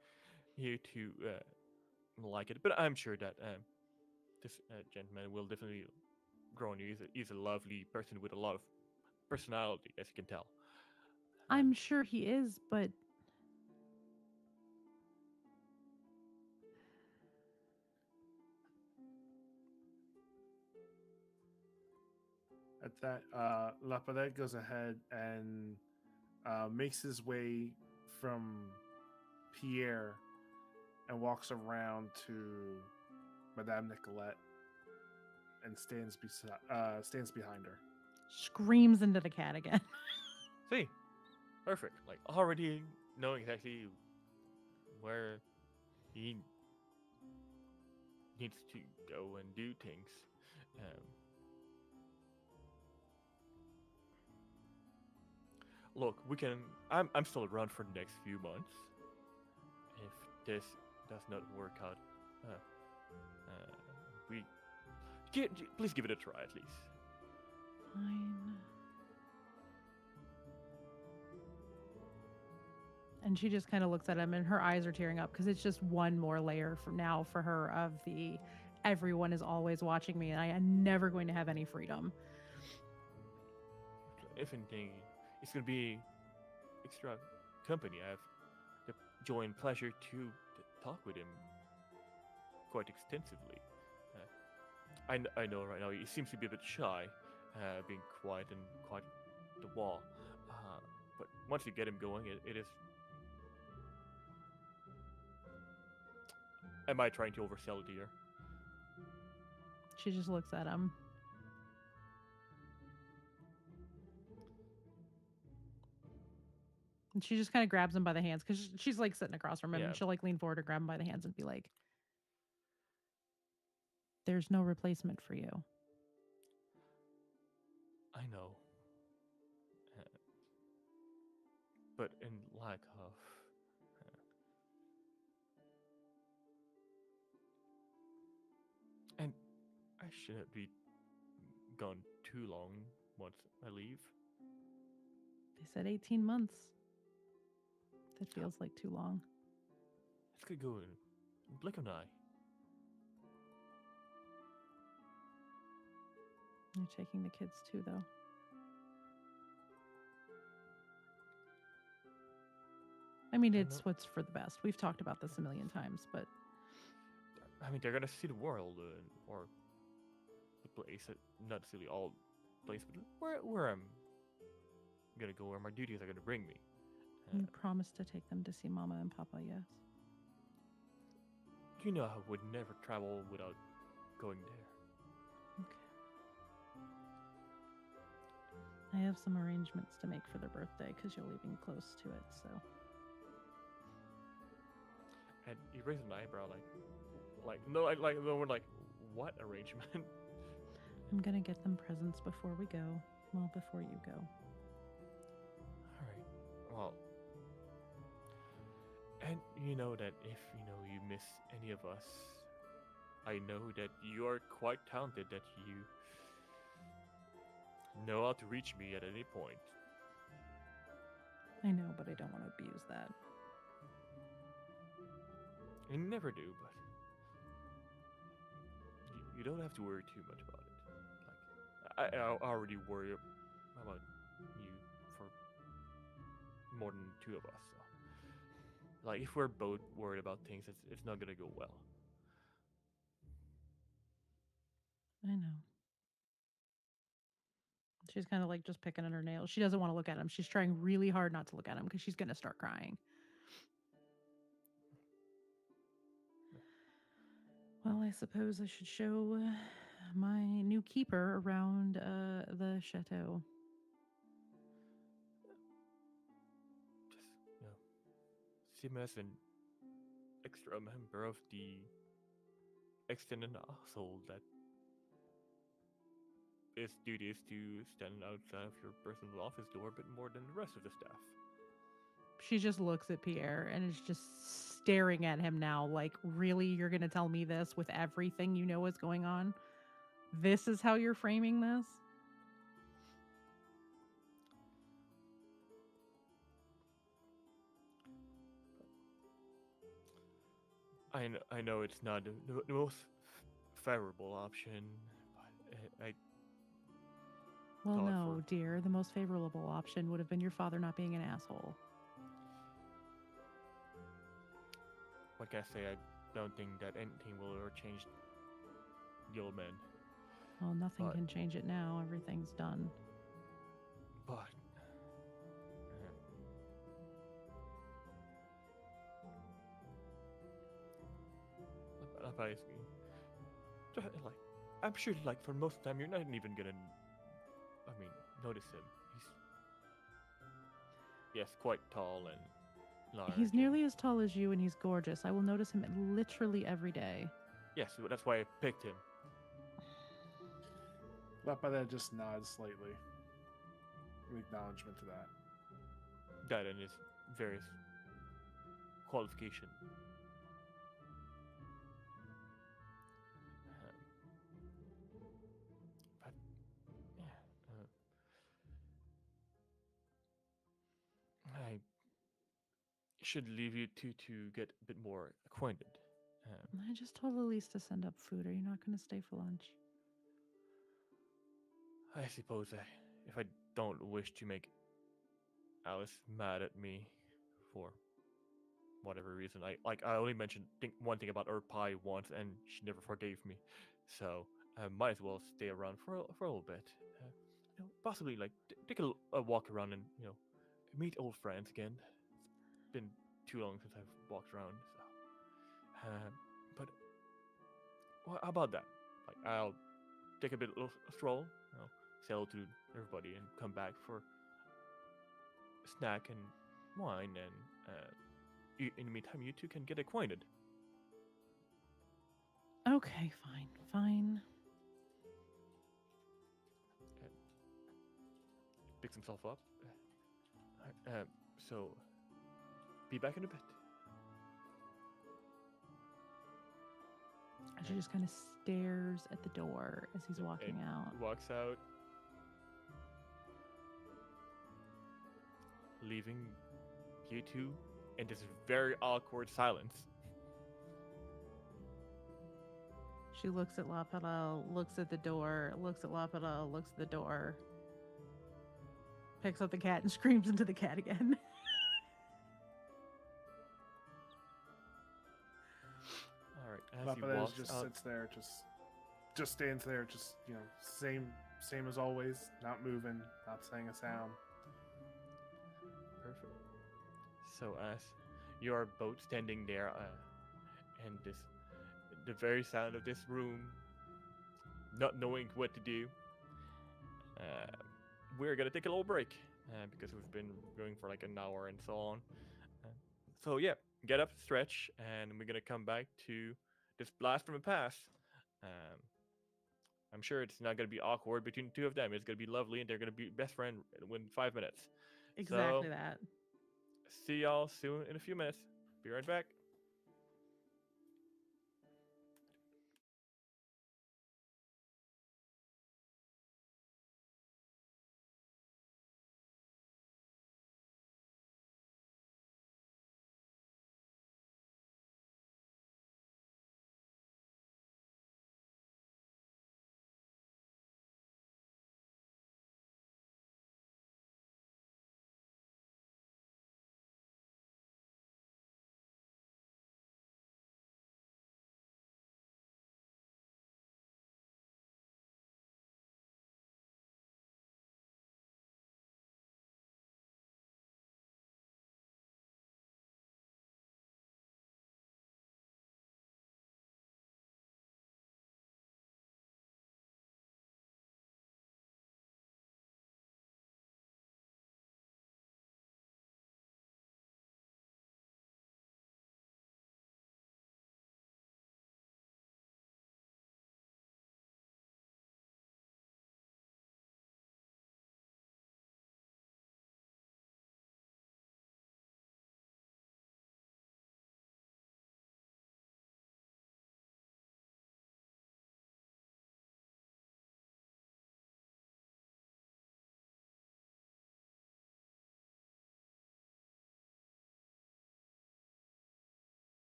you to like it, but I'm sure that this gentleman will definitely grow on you. He's a lovely person with a lot of personality, as you can tell. I'm sure he is, but At that, Lapadet goes ahead and makes his way from Pierre and walks around to Madame Nicolette and stands behind her. screams into the cat again. See, perfect. Like already knowing exactly where he needs to go and do things. Look, we can. I'm still around for the next few months. If this does not work out, please give it a try at least. Fine. And she just kind of looks at him, and her eyes are tearing up because it's just one more layer from now for her of the everyone is always watching me, and I am never going to have any freedom. If anything, it's going to be extra company. I have the joy and pleasure to talk with him quite extensively. I know right now he seems to be a bit shy, being quiet and quite the wall. But once you get him going, it is. Am I trying to oversell it here? She just looks at him. And she just kind of grabs him by the hands because she's like sitting across from him, Yeah. and she'll like lean forward and grab him by the hands and be like, "There's no replacement for you." I know. But in lack of... and I shouldn't be gone too long once I leave. They said 18 months. That feels like too long. This could go in a blink of an eye. You're taking the kids too, though. I mean, it's what's for the best. We've talked about this a million times, but... I mean, they're gonna see the world, or the place, not necessarily all place, but where I'm gonna go, where my duties are gonna bring me. You promised to take them to see Mama and Papa, yes? You know I would never travel without going there. Okay. I have some arrangements to make for their birthday because you're leaving close to it, so... And he raised an eyebrow, we're like, what arrangement? I'm gonna get them presents before we go. Well, before you go. All right. Well, And you know that if you miss any of us, I know that you are quite talented. That you know how to reach me at any point. I know, but I don't want to abuse that. I never do, but you don't have to worry too much about it. I already worry about you for more than two of us. So, like, if we're both worried about things, it's not gonna go well. I know. She's kind of like just picking at her nails. She doesn't want to look at him. She's trying really hard not to look at him because she's going to start crying. Well, I suppose I should show my new keeper around the chateau. Just see him as an extra member of the extended household that its duty is to stand outside of your personal office door, but more than the rest of the staff. She just looks at Pierre and is just staring at him now like, really? You're going to tell me this with everything you know is going on? This is how you're framing this? I know it's not the most favorable option, but I Well, thought no, for dear. The most favorable option would have been your father not being an asshole. what can I say? I don't think that anything will ever change the old man. Well, nothing But- can change it now. Everything's done. But basically, like, I'm sure, like, for most of the time, you're not even gonna, notice him. Yes, quite tall and large. He's and- nearly as tall as you and he's gorgeous. I will notice him literally every day. Yes, that's why I picked him. Lapada just nods slightly in acknowledgement to that. That and his various qualification. But yeah, I should leave you two to get a bit more acquainted. I just told Elise to send up food. Are you not going to stay for lunch? I suppose if I don't wish to make Alice mad at me for whatever reason, I only mentioned one thing about her pie once, and she never forgave me. So I might as well stay around for a little bit. Possibly like take a walk around and meet old friends again. It's been too long since I've walked around. So, but how about that? Like I'll take a little stroll, say hello to everybody, and come back for a snack and wine. And in the meantime, you two can get acquainted. Okay, fine. Picks himself up. So, be back in a bit. She just kind of stares at the door as he's walking out. Walks out, leaving you two in this very awkward silence. She looks at Lapada, looks at the door, looks at Lapada, looks at the door, picks up the cat and screams into the cat again. All right, as he Lapada walks just out, sits there, just stands there, just same as always, not moving, not saying a sound. perfect. So as you are both standing there, and the very sound of this room, not knowing what to do, we're gonna take a little break because we've been going for like an hour and so on. So yeah, get up, stretch, and we're gonna come back to this blast from the past. I'm sure it's not gonna be awkward between the two of them. It's gonna be lovely, and they're gonna be best friends within 5 minutes. Exactly So, that. See y'all soon in a few minutes. Be right back.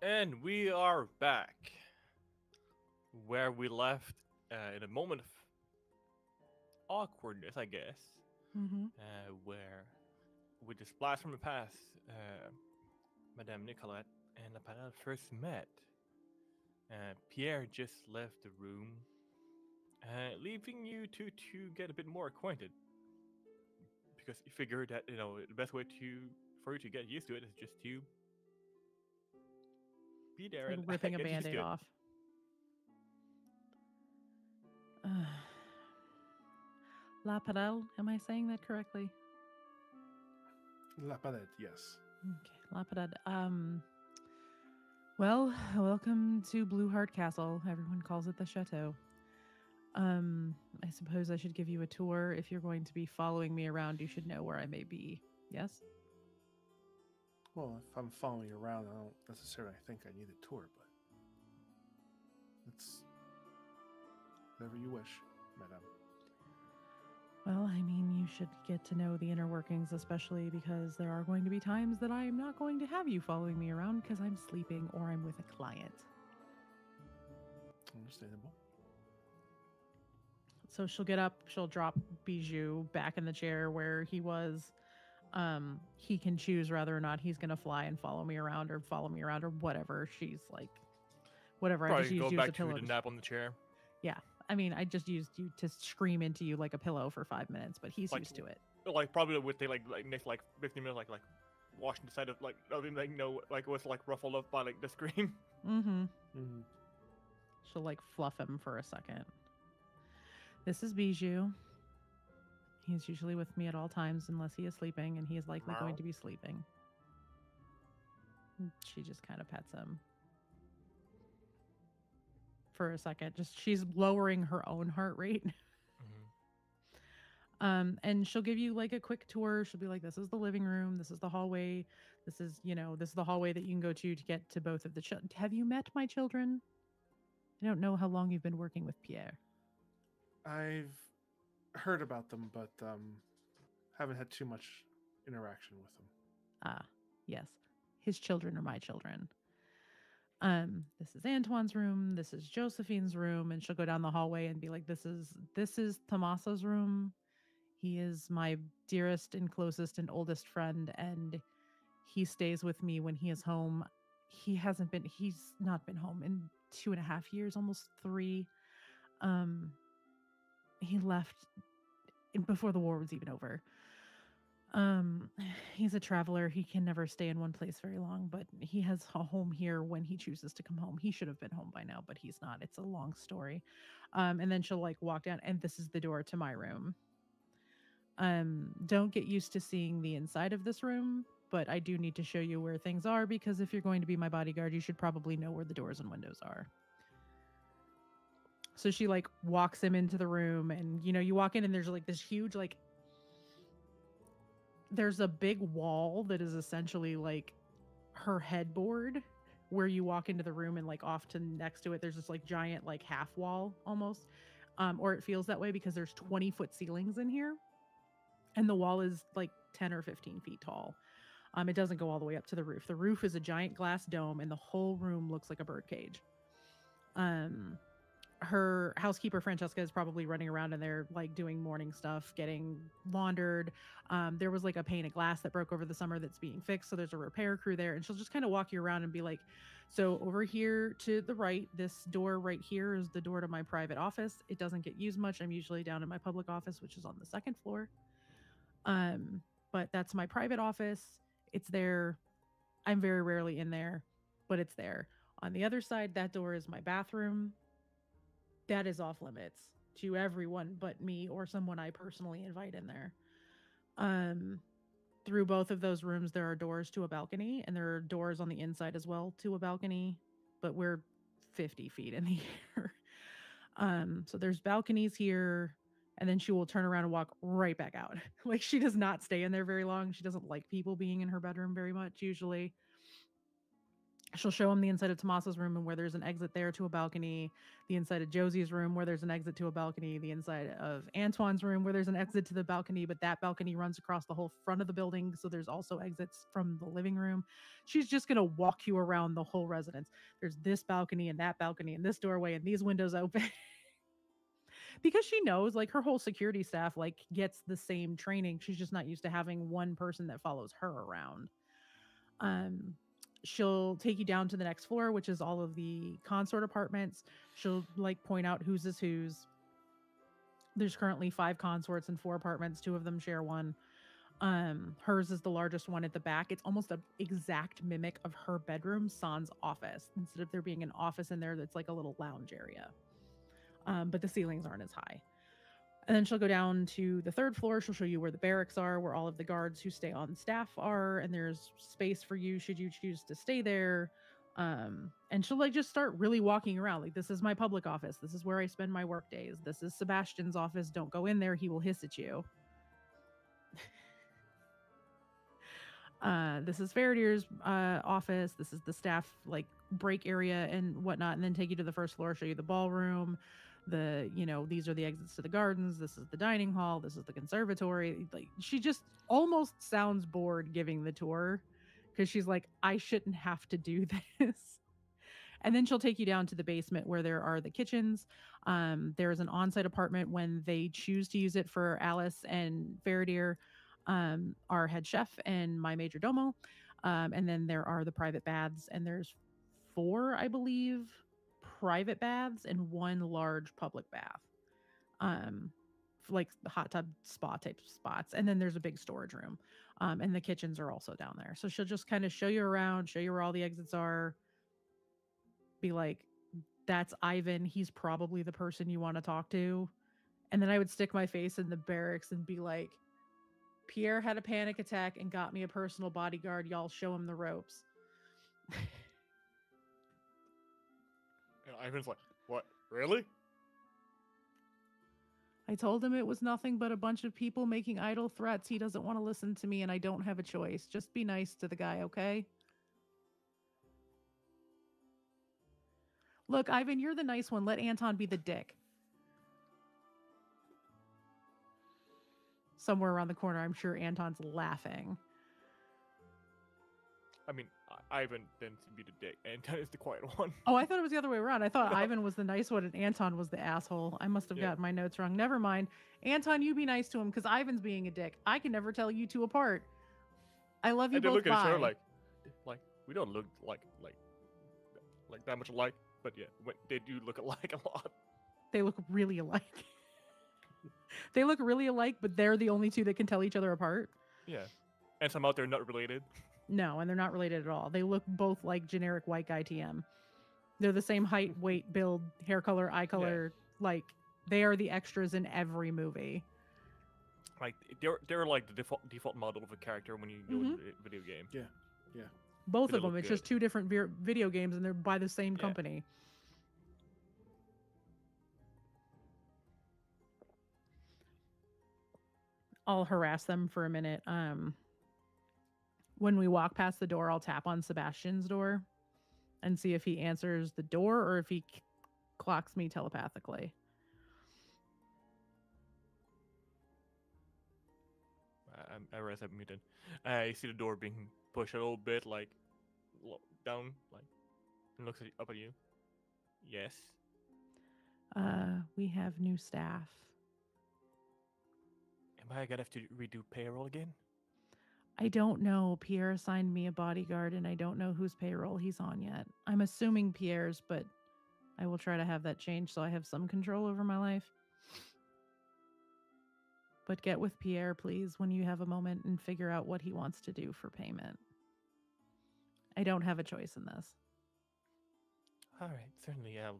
And we are back where we left in a moment of awkwardness, I guess, Mm-hmm. where with this blast from the past, Madame Nicolette and the Panda first met. Pierre just left the room, leaving you to get a bit more acquainted because he figured that the best way to for you to get used to it is just to be there It's like and ripping a get used band-aid to it. off. La Padel, am I saying that correctly? La Palette, yes. Okay, La Padel. Well, welcome to Blue Heart Castle. Everyone calls it the chateau. I suppose I should give you a tour. If you're going to be following me around, you should know where I may be. Yes? Well, if I'm following you around, I don't necessarily think I need a tour, but it's whatever you wish, madame. Well, I mean, you should get to know the inner workings, especially because there are going to be times that I am not going to have you following me around because I'm sleeping or I'm with a client. Understandable. So she'll get up, she'll drop Bijou back in the chair where he was. He can choose whether or not he's going to fly and follow me around or whatever. She's like, whatever. I just Probably used go you as a back to pillow. the nap on the chair. Yeah. I mean, I just used you to scream into you like a pillow for 5 minutes, but he's Like- used to it. Like probably would take like next 15 minutes like washing the side of him like was like ruffled up by like the scream. Mm-hmm. Mm-hmm. She'll like fluff him for a second. This is Bijou. He's usually with me at all times unless he is sleeping, and he is likely going to be sleeping. She just kind of pets him for a second. Just she's lowering her own heart rate. And she'll give you like a quick tour. She'll be like, this is the living room. This is the hallway. This is the hallway that you can go to get to both of the children. Have you met my children? I don't know how long you've been working with Pierre. I've heard about them, but haven't had too much interaction with them. Ah, yes. His children are my children. This is Antoine's room. This is Josephine's room. And she'll go down the hallway and be like, this is Tamasa's room. He is my dearest and closest and oldest friend, and he stays with me when he is home. He's not been home in 2.5 years, almost 3. He left before the war was even over. He's a traveler. He can never stay in one place very long, but he has a home here when he chooses to come home. He should have been home by now, but he's not. It's a long story. And then she'll like walk down, and this is the door to my room. Don't get used to seeing the inside of this room, but I do need to show you where things are, because if you're going to be my bodyguard, you should probably know where the doors and windows are. So she like walks him into the room, and you walk in and there's like this huge there's a big wall that is essentially like her headboard, where you walk into the room and like off to next to it there's this like giant like half wall almost, or it feels that way because there's 20-foot ceilings in here. And the wall is like 10 or 15 feet tall. It doesn't go all the way up to the roof. The roof is a giant glass dome, and the whole room looks like a bird cage. Her housekeeper, Francesca, is probably running around in there, like doing morning stuff, getting laundered. There was like a pane of glass that broke over the summer that's being fixed. So there's a repair crew there, and she'll just kind of walk you around and be like, so over here to the right, this door right here is the door to my private office. It doesn't get used much. I'm usually down in my public office, which is on the 2nd floor. But that's my private office. It's there. I'm very rarely in there, but it's there. On the other side, that door is my bathroom. That is off limits to everyone but me or someone I personally invite in there. Through both of those rooms, there are doors to a balcony, and there are doors on the inside as well to a balcony, but we're 50 feet in the air. So there's balconies here. And then she will turn around and walk right back out. Like, she does not stay in there very long. She doesn't like people being in her bedroom very much, usually. She'll show him the inside of Tamasa's room and where there's an exit there to a balcony, the inside of Josie's room where there's an exit to a balcony, the inside of Antoine's room where there's an exit to the balcony, but that balcony runs across the whole front of the building, so there's also exits from the living room. She's just going to walk you around the whole residence. There's this balcony and that balcony and this doorway and these windows open. Because she knows, like, her whole security staff, like, gets the same training. She's just not used to having one person that follows her around. She'll take you down to the next floor, which is all of the consort apartments. She'll like point out whose is whose. There's currently 5 consorts and 4 apartments. 2 of them share one. Hers is the largest one at the back. It's almost an exact mimic of her bedroom, San's office. Instead of there being an office in there, that's like a little lounge area. But the ceilings aren't as high. And then she'll go down to the 3rd floor. She'll show you where the barracks are, where all of the guards who stay on staff are, and there's space for you should you choose to stay there. And she'll like just start really walking around. Like, this is my public office. This is where I spend my work days. This is Sebastian's office. Don't go in there. He will hiss at you. This is Faraday's office. This is the staff like break area and whatnot. And then take you to the 1st floor, show you the ballroom. These are the exits to the gardens. This is the dining hall. This is the conservatory. Like, she just almost sounds bored giving the tour because she's like, I shouldn't have to do this. And then she'll take you down to the basement where there are the kitchens. There's an on-site apartment when they choose to use it for Alice and Faraday, our head chef and my major domo. And then there are the private baths, and there's 4, I believe, private baths and 1 large public bath, like hot tub spa type spots. And then there's a big storage room, and the kitchens are also down there. So she'll just kind of show you around, show you where all the exits are, be like, that's Ivan, he's probably the person you want to talk to. And then I would stick my face in the barracks and be like, Pierre had a panic attack and got me a personal bodyguard. Y'all show him the ropes. And Ivan's like, what? Really? I told him it was nothing but a bunch of people making idle threats. He doesn't want to listen to me, and I don't have a choice. Just be nice to the guy, okay? Look, Ivan, you're the nice one. Let Anton be the dick. Somewhere around the corner, I'm sure Anton's laughing. I mean, Ivan tends to be the dick. Anton is the quiet one. Oh, I thought it was the other way around. I thought Ivan was the nice one and Anton was the asshole. I must have gotten my notes wrong. Never mind. Anton, you be nice to him because Ivan's being a dick. I can never tell you 2 apart. I love you And they both. look at each other Bye. like we don't look like that much alike. But yeah, they do look alike a lot. They look really alike. They look really alike, but they're the only 2 that can tell each other apart. Yeah, and somehow they're not related. No, and they're not related at all. They look both like generic white guy TM. They're the same height, weight, build, hair color, eye color. Yeah. Like, they are the extras in every movie. Like, they're like the default model of a character when you go into a video game. Yeah, yeah. Both of them. It's just 2 different video games, and they're by the same company. I'll harass them for a minute. When we walk past the door, I'll tap on Sebastian's door and see if he answers the door or if he clocks me telepathically. I realize I'm muted. I see the door being pushed a little bit, like down, like, and looks up at you. Yes. We have new staff. Am I gonna have to redo payroll again? I don't know. Pierre assigned me a bodyguard, and I don't know whose payroll he's on yet. I'm assuming Pierre's, but I will try to have that changed so I have some control over my life. But get with Pierre, please, when you have a moment and figure out what he wants to do for payment. I don't have a choice in this. All right, certainly I'll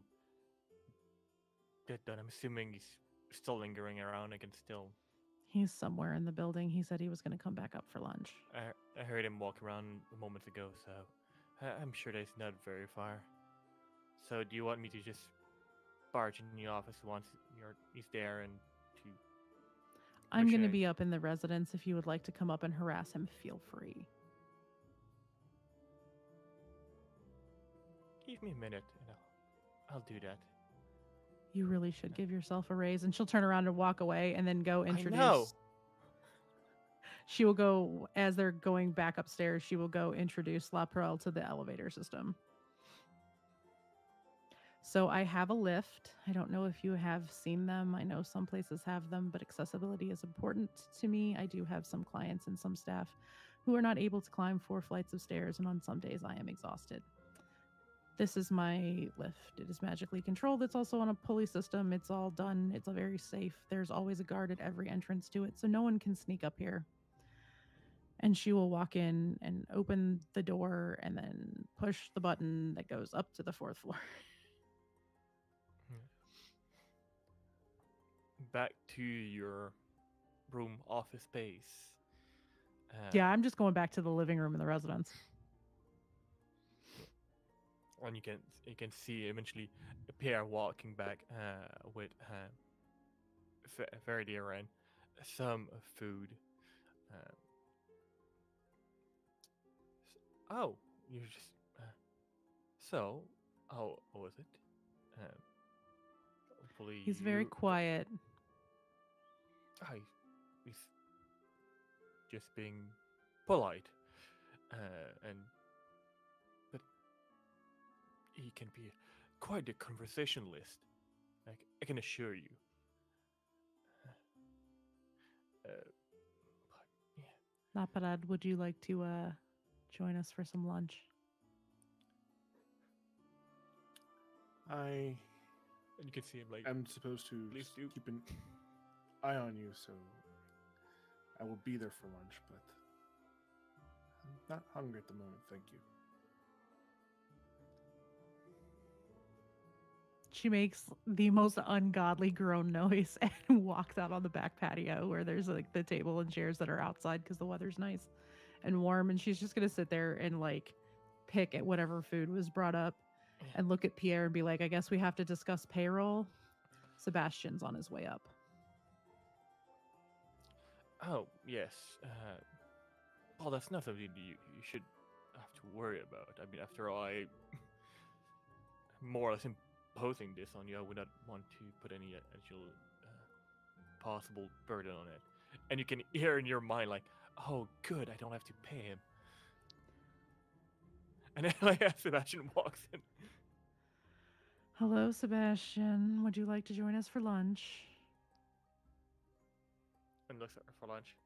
get done. I'm assuming he's still lingering around. I can still... He's somewhere in the building. He said he was going to come back up for lunch. I heard him walk around a moment ago, so I'm sure that he's not very far. So do you want me to just barge in the office once he's there and to... I'm going to be up in the residence. If you would like to come up and harass him, feel free. give me a minute, and I'll do that. You really should give yourself a raise. And she'll turn around and walk away and then go I know. introduce. She will go, as they're going back upstairs, she will go introduce La Perle to the elevator system. So I have a lift. I don't know if you have seen them. I know some places have them, but accessibility is important to me. I do have some clients and some staff who are not able to climb 4 flights of stairs, and on some days I am exhausted. This is my lift. It is magically controlled. It's also on a pulley system. It's all done. It's very safe. There's always a guard at every entrance to it, so no one can sneak up here. And she will walk in and open the door and then push the button that goes up to the 4th floor. Back to your room office space. Yeah, I'm just going back to the living room in the residence. And you can see eventually Pierre walking back with Verdier and some food. Oh, you just so how was it? Hopefully He's very quiet. He's just being polite, but he can be quite a conversationalist. I can assure you. Yeah. Laparad, would you like to join us for some lunch? And you can see him I'm supposed to keep an eye on you, so I will be there for lunch, but I'm not hungry at the moment, thank you. She makes the most ungodly groan noise and walks out on the back patio where there's the table and chairs that are outside because the weather's nice and warm, and she's just gonna sit there and pick at whatever food was brought up and look at Pierre and be like, I guess we have to discuss payroll. Sebastian's on his way up. Oh, yes. Well, that's not something you should have to worry about. I mean, after all, I more or less imposing this on you. I would not want to put any additional possible burden on it. And you can hear in your mind oh, good, I don't have to pay him. And then as Sebastian walks in. Hello, Sebastian. Would you like to join us for lunch? And looks at her for lunch.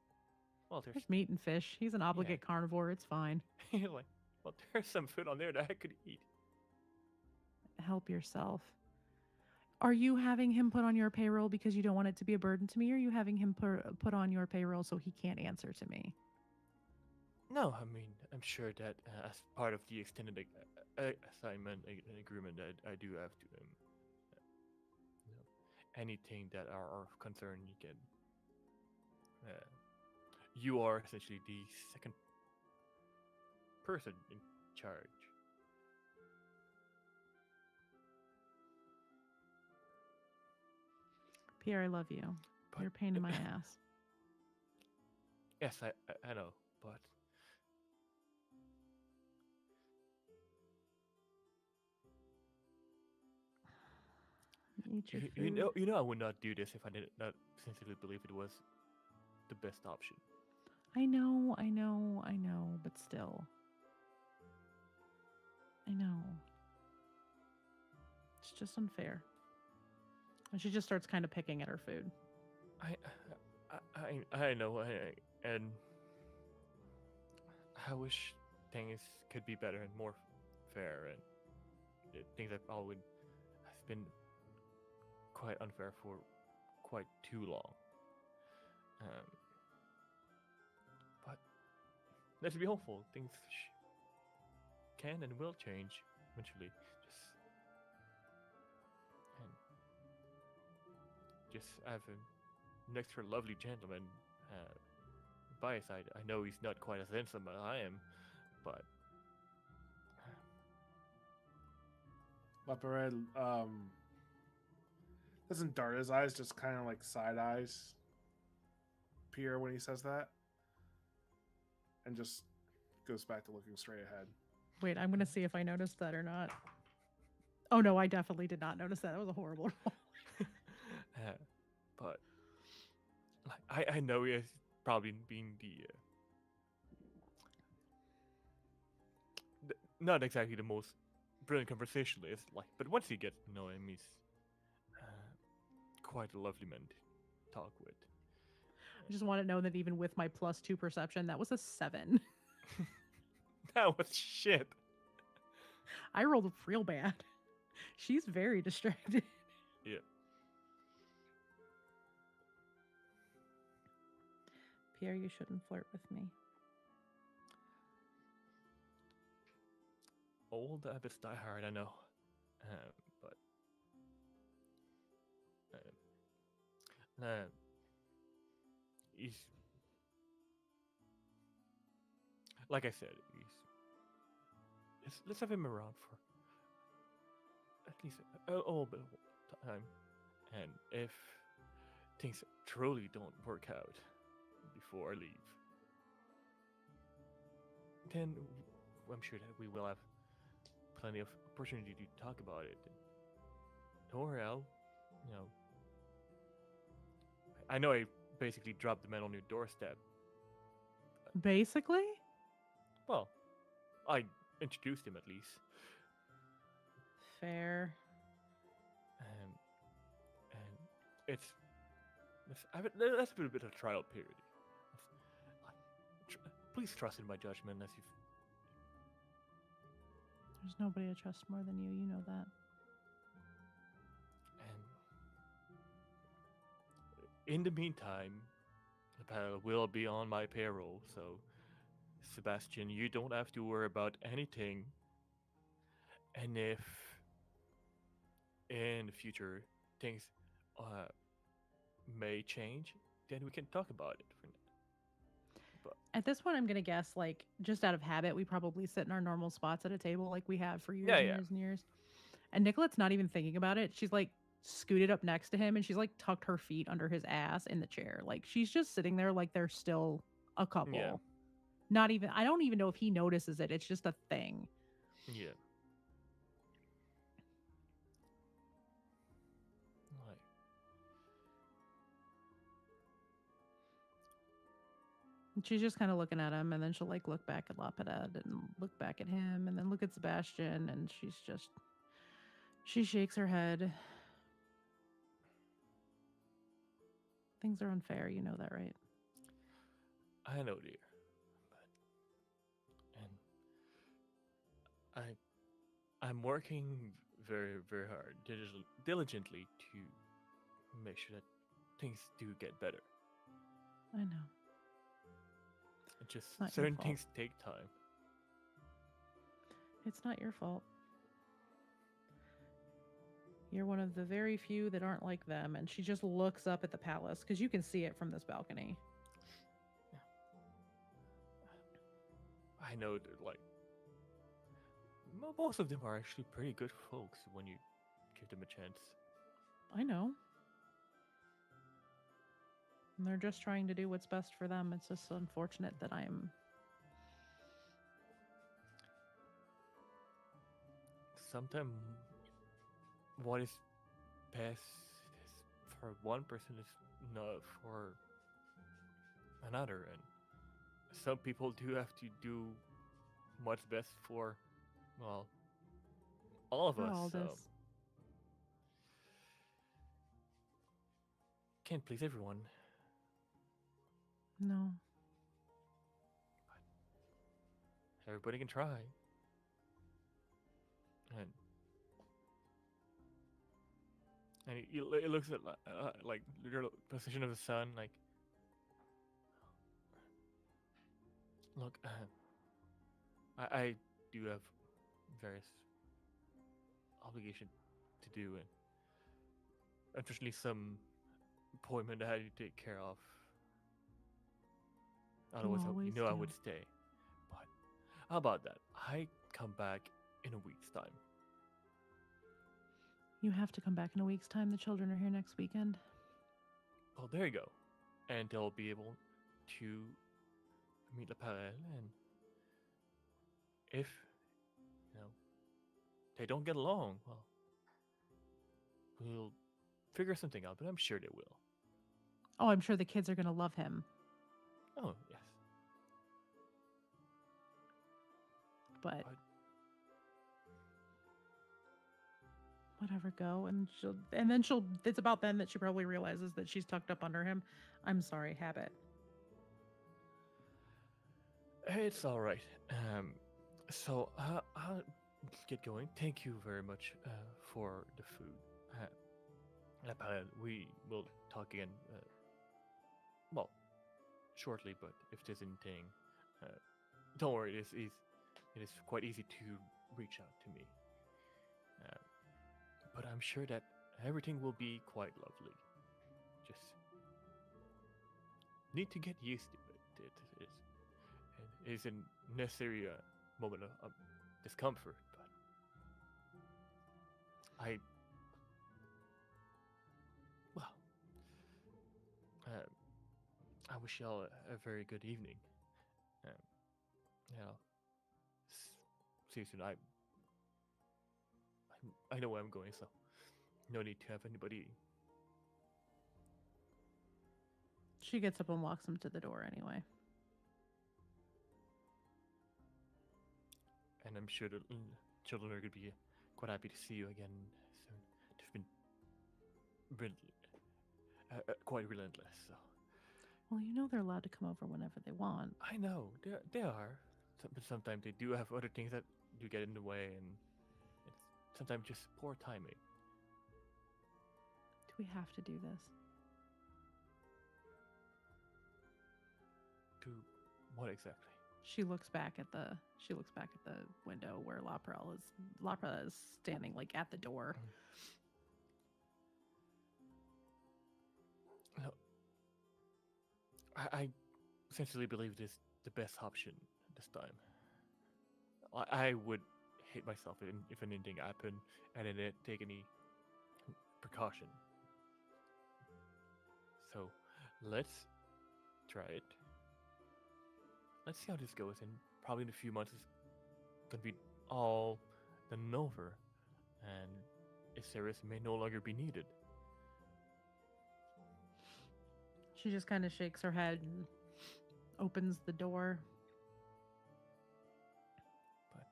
Well, there's meat and fish. He's an obligate carnivore. It's fine. He's like, well, there's some food on there that I could eat. Help yourself. Are you having him put on your payroll because you don't want it to be a burden to me, or are you having him put on your payroll so he can't answer to me? No, I mean, I'm sure that as part of the extended assignment agreement that I do have to, anything that are of concern, you can. You are essentially the second person in charge. Pierre, I love you. But you're a pain in my ass. Yes, I know, but you know I would not do this if I did not sincerely believe it was the best option. I know, but still. I know. It's just unfair. And she just starts kind of picking at her food. I know, and I wish things could be better and more fair, and things that probably have been quite unfair for quite too long. But let's be hopeful. Things can and will change eventually. Just have an extra lovely gentleman by his side. I know he's not quite as handsome as I am, but Lapared doesn't dart his eyes, just kind of side eyes Pierre when he says that, and just goes back to looking straight ahead. Wait, I'm gonna see if I noticed that or not. Oh no, I definitely did not notice that. That was a horrible roll. But like, I know he's probably being not exactly the most brilliant conversationalist, like, but once you get to know him, he's uh, quite a lovely man to talk with. I just want to know that even with my +2 perception, that was a 7. That was shit. I rolled real bad. She's very distracted. Yeah. Pierre, you shouldn't flirt with me. Old habits die hard, I know. But uh, he's like I said, let's have him around for at least a little bit of time, and if things truly don't work out before I leave, then I'm sure that we will have plenty of opportunity to talk about it. Don't worry, you know, I know I basically dropped the man on your doorstep. Basically? Well, I introduced him at least. Fair. And that's been a bit of a trial period. Please trust in my judgment as you've. There's nobody I trust more than you. You know that. And in the meantime, the panel will be on my payroll, so Sebastian, you don't have to worry about anything. And if in the future things may change, then we can talk about it. But At this point, I'm going to guess, like, just out of habit, we probably sit in our normal spots at a table like we have for years and years and years. And Nicolette's not even thinking about it. She's like scooted up next to him and she's like tucked her feet under his ass in the chair. Like she's just sitting there like they're still a couple. Yeah. Not even, I don't even know if he notices it. It's just a thing. Yeah. Like. And she's just kind of looking at him, and then she'll like look back at Lapidad and look back at him, and then look at Sebastian, and she shakes her head. Things are unfair, you know that, right? I know, dear. And I'm working very, very hard, diligently to make sure that things do get better. I know. It just certain things take time. It's not your fault. You're one of the very few that aren't like them. And she just looks up at the palace because you can see it from this balcony. I know that, like, most of them are actually pretty good folks when you give them a chance. I know. And they're just trying to do what's best for them. It's just unfortunate that I'm... Sometimes what is best for one person is not for another. And some people do have to do what's best for, well, all of us. So. Can't please everyone. No. But everybody can try. And it looks at like the position of the sun, like, look, I do have various obligations to do, and unfortunately some appointment I had to take care of. Otherwise, I would stay. But how about that? I come back in a week's time. You have to come back in a week's time. The children are here next weekend. Well, there you go. And they'll be able to meet Lapidad, and if, they don't get along, well, we'll figure something out, but I'm sure they will. Oh, I'm sure the kids are going to love him. Oh, yes. But whatever, go. And then it's about then that she probably realizes that she's tucked up under him. I'm sorry, habit. It's all right. So I'll get going. Thank you very much for the food. We will talk again. Well, shortly. But if there's anything, don't worry. It is quite easy to reach out to me. But I'm sure that everything will be quite lovely. Just need to get used to it. It is a necessary moment of discomfort, but I wish y'all a very good evening. Um, yeah, see you soon. I know where I'm going, so no need to have anybody. She gets up and walks him to the door anyway. And I'm sure the children are going to be quite happy to see you again soon. They've been quite relentless, so. Well, you know they're allowed to come over whenever they want. I know, they are. But sometimes they do have other things that do get in the way, and it's sometimes just poor timing. Do we have to do this? To what exactly? She looks back at the window where Lapra is standing like at the door. No, I essentially believe this the best option this time. I would hate myself if anything happened and I didn't take any precaution. So let's try it. Let's see how this goes, and probably in a few months it's gonna be all done and over, and Iseris may no longer be needed. She just kind of shakes her head and opens the door. But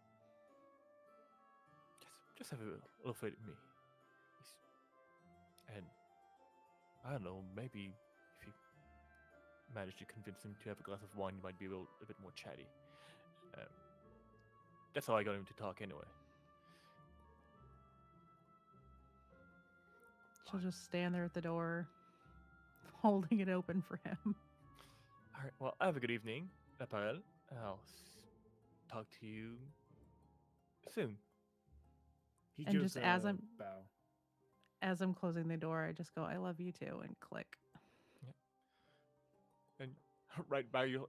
just have a little faith in me. And I don't know, maybe if you manage to convince him to have a glass of wine, you might be a bit more chatty. That's how I got him to talk anyway. She'll just stand there at the door, holding it open for him. All right. Well, have a good evening, Apparel. I'll talk to you soon. He And gives just as I'm bow. As I'm closing the door, I just go, "I love you too," and click. Yeah. And right by you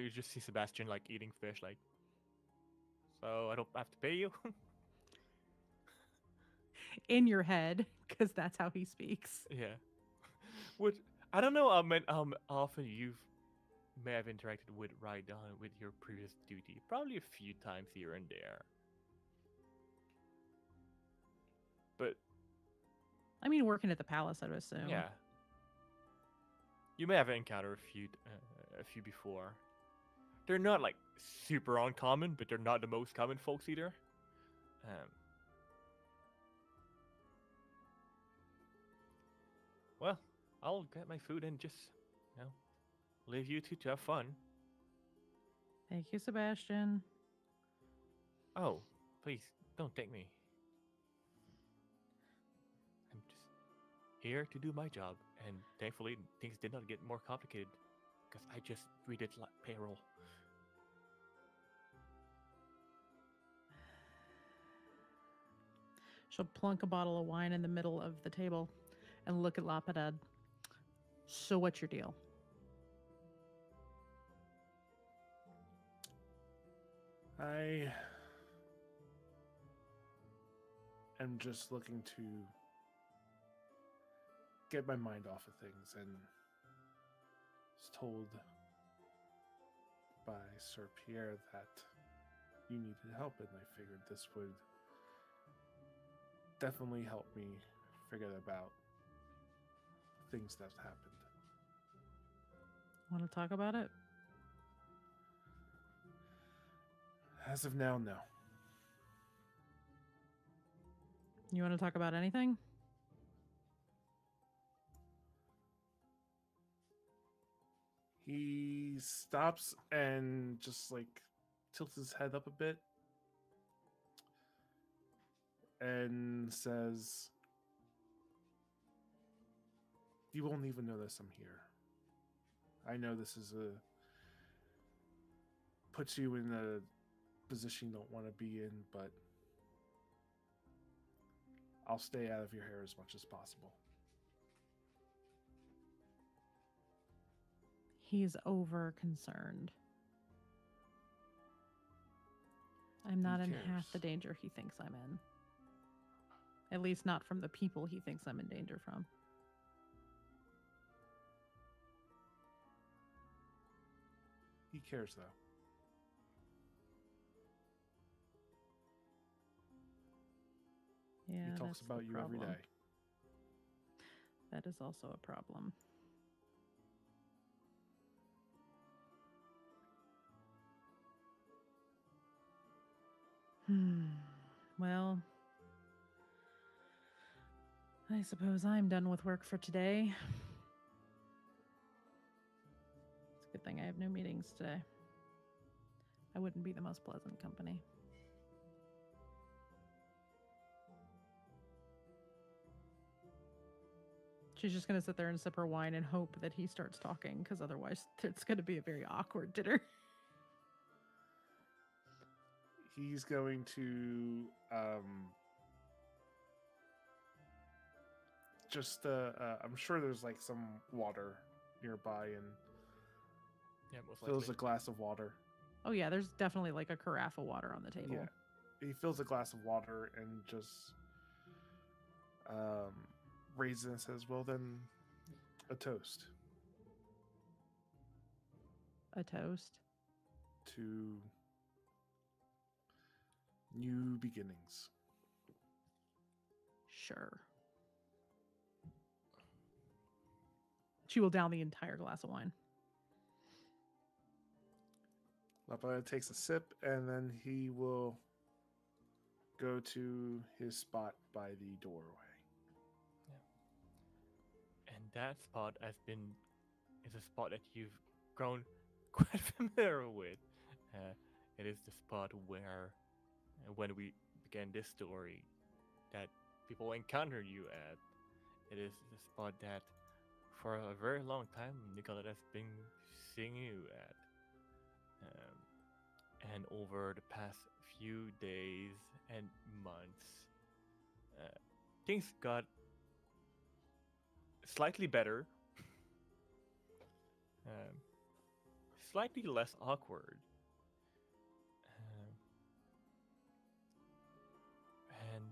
just see Sebastian like eating fish, like. So I don't have to pay you. In your head, because that's how he speaks. Yeah. Which I don't know how often you may have interacted with Rydon with your previous duty. Probably a few times here and there. But I mean, working at the palace, I would assume. yeah, you may have encountered a few before. They're not like super uncommon, but they're not the most common folks either. Well, I'll get my food and just, leave you two to have fun. Thank you, Sebastian. Oh, please, don't take me. I'm just here to do my job, and thankfully things did not get more complicated, because I just redid payroll. She'll plunk a bottle of wine in the middle of the table and look at Lapadad. So what's your deal? I am just looking to get my mind off of things, and was told by Sir Pierre that you needed help, and I figured this would definitely help me forget about things that happened. Want to talk about it? As of now, no. You want to talk about anything? He stops and just like tilts his head up a bit and says, "You won't even notice I'm here. I know this is puts you in a position you don't want to be in, but I'll stay out of your hair as much as possible." He's over concerned. I'm not in half the danger he thinks I'm in. At least not from the people he thinks I'm in danger from. He cares, though. Yeah, he talks about you every day. That is also a problem. Well, I suppose I'm done with work for today. It's a good thing I have no meetings today. I wouldn't be the most pleasant company. She's just going to sit there and sip her wine and hope that he starts talking, because otherwise it's going to be a very awkward dinner. He's going to I'm sure there's like some water nearby, and fills a glass of water. Oh yeah, there's definitely like a carafe of water on the table. Yeah, he fills a glass of water and just raises it and says, "Well then, a toast." A toast? To new beginnings. Sure. She will down the entire glass of wine. Lapana takes a sip, and then he will go to his spot by the doorway. Yeah. And that spot is a spot that you've grown quite familiar with. It is the spot where, when we began this story, that people encountered you at. It is the spot that, for a very long time, Nicolette has been seeing you at. And over the past few days and months, things got slightly better, slightly less awkward, and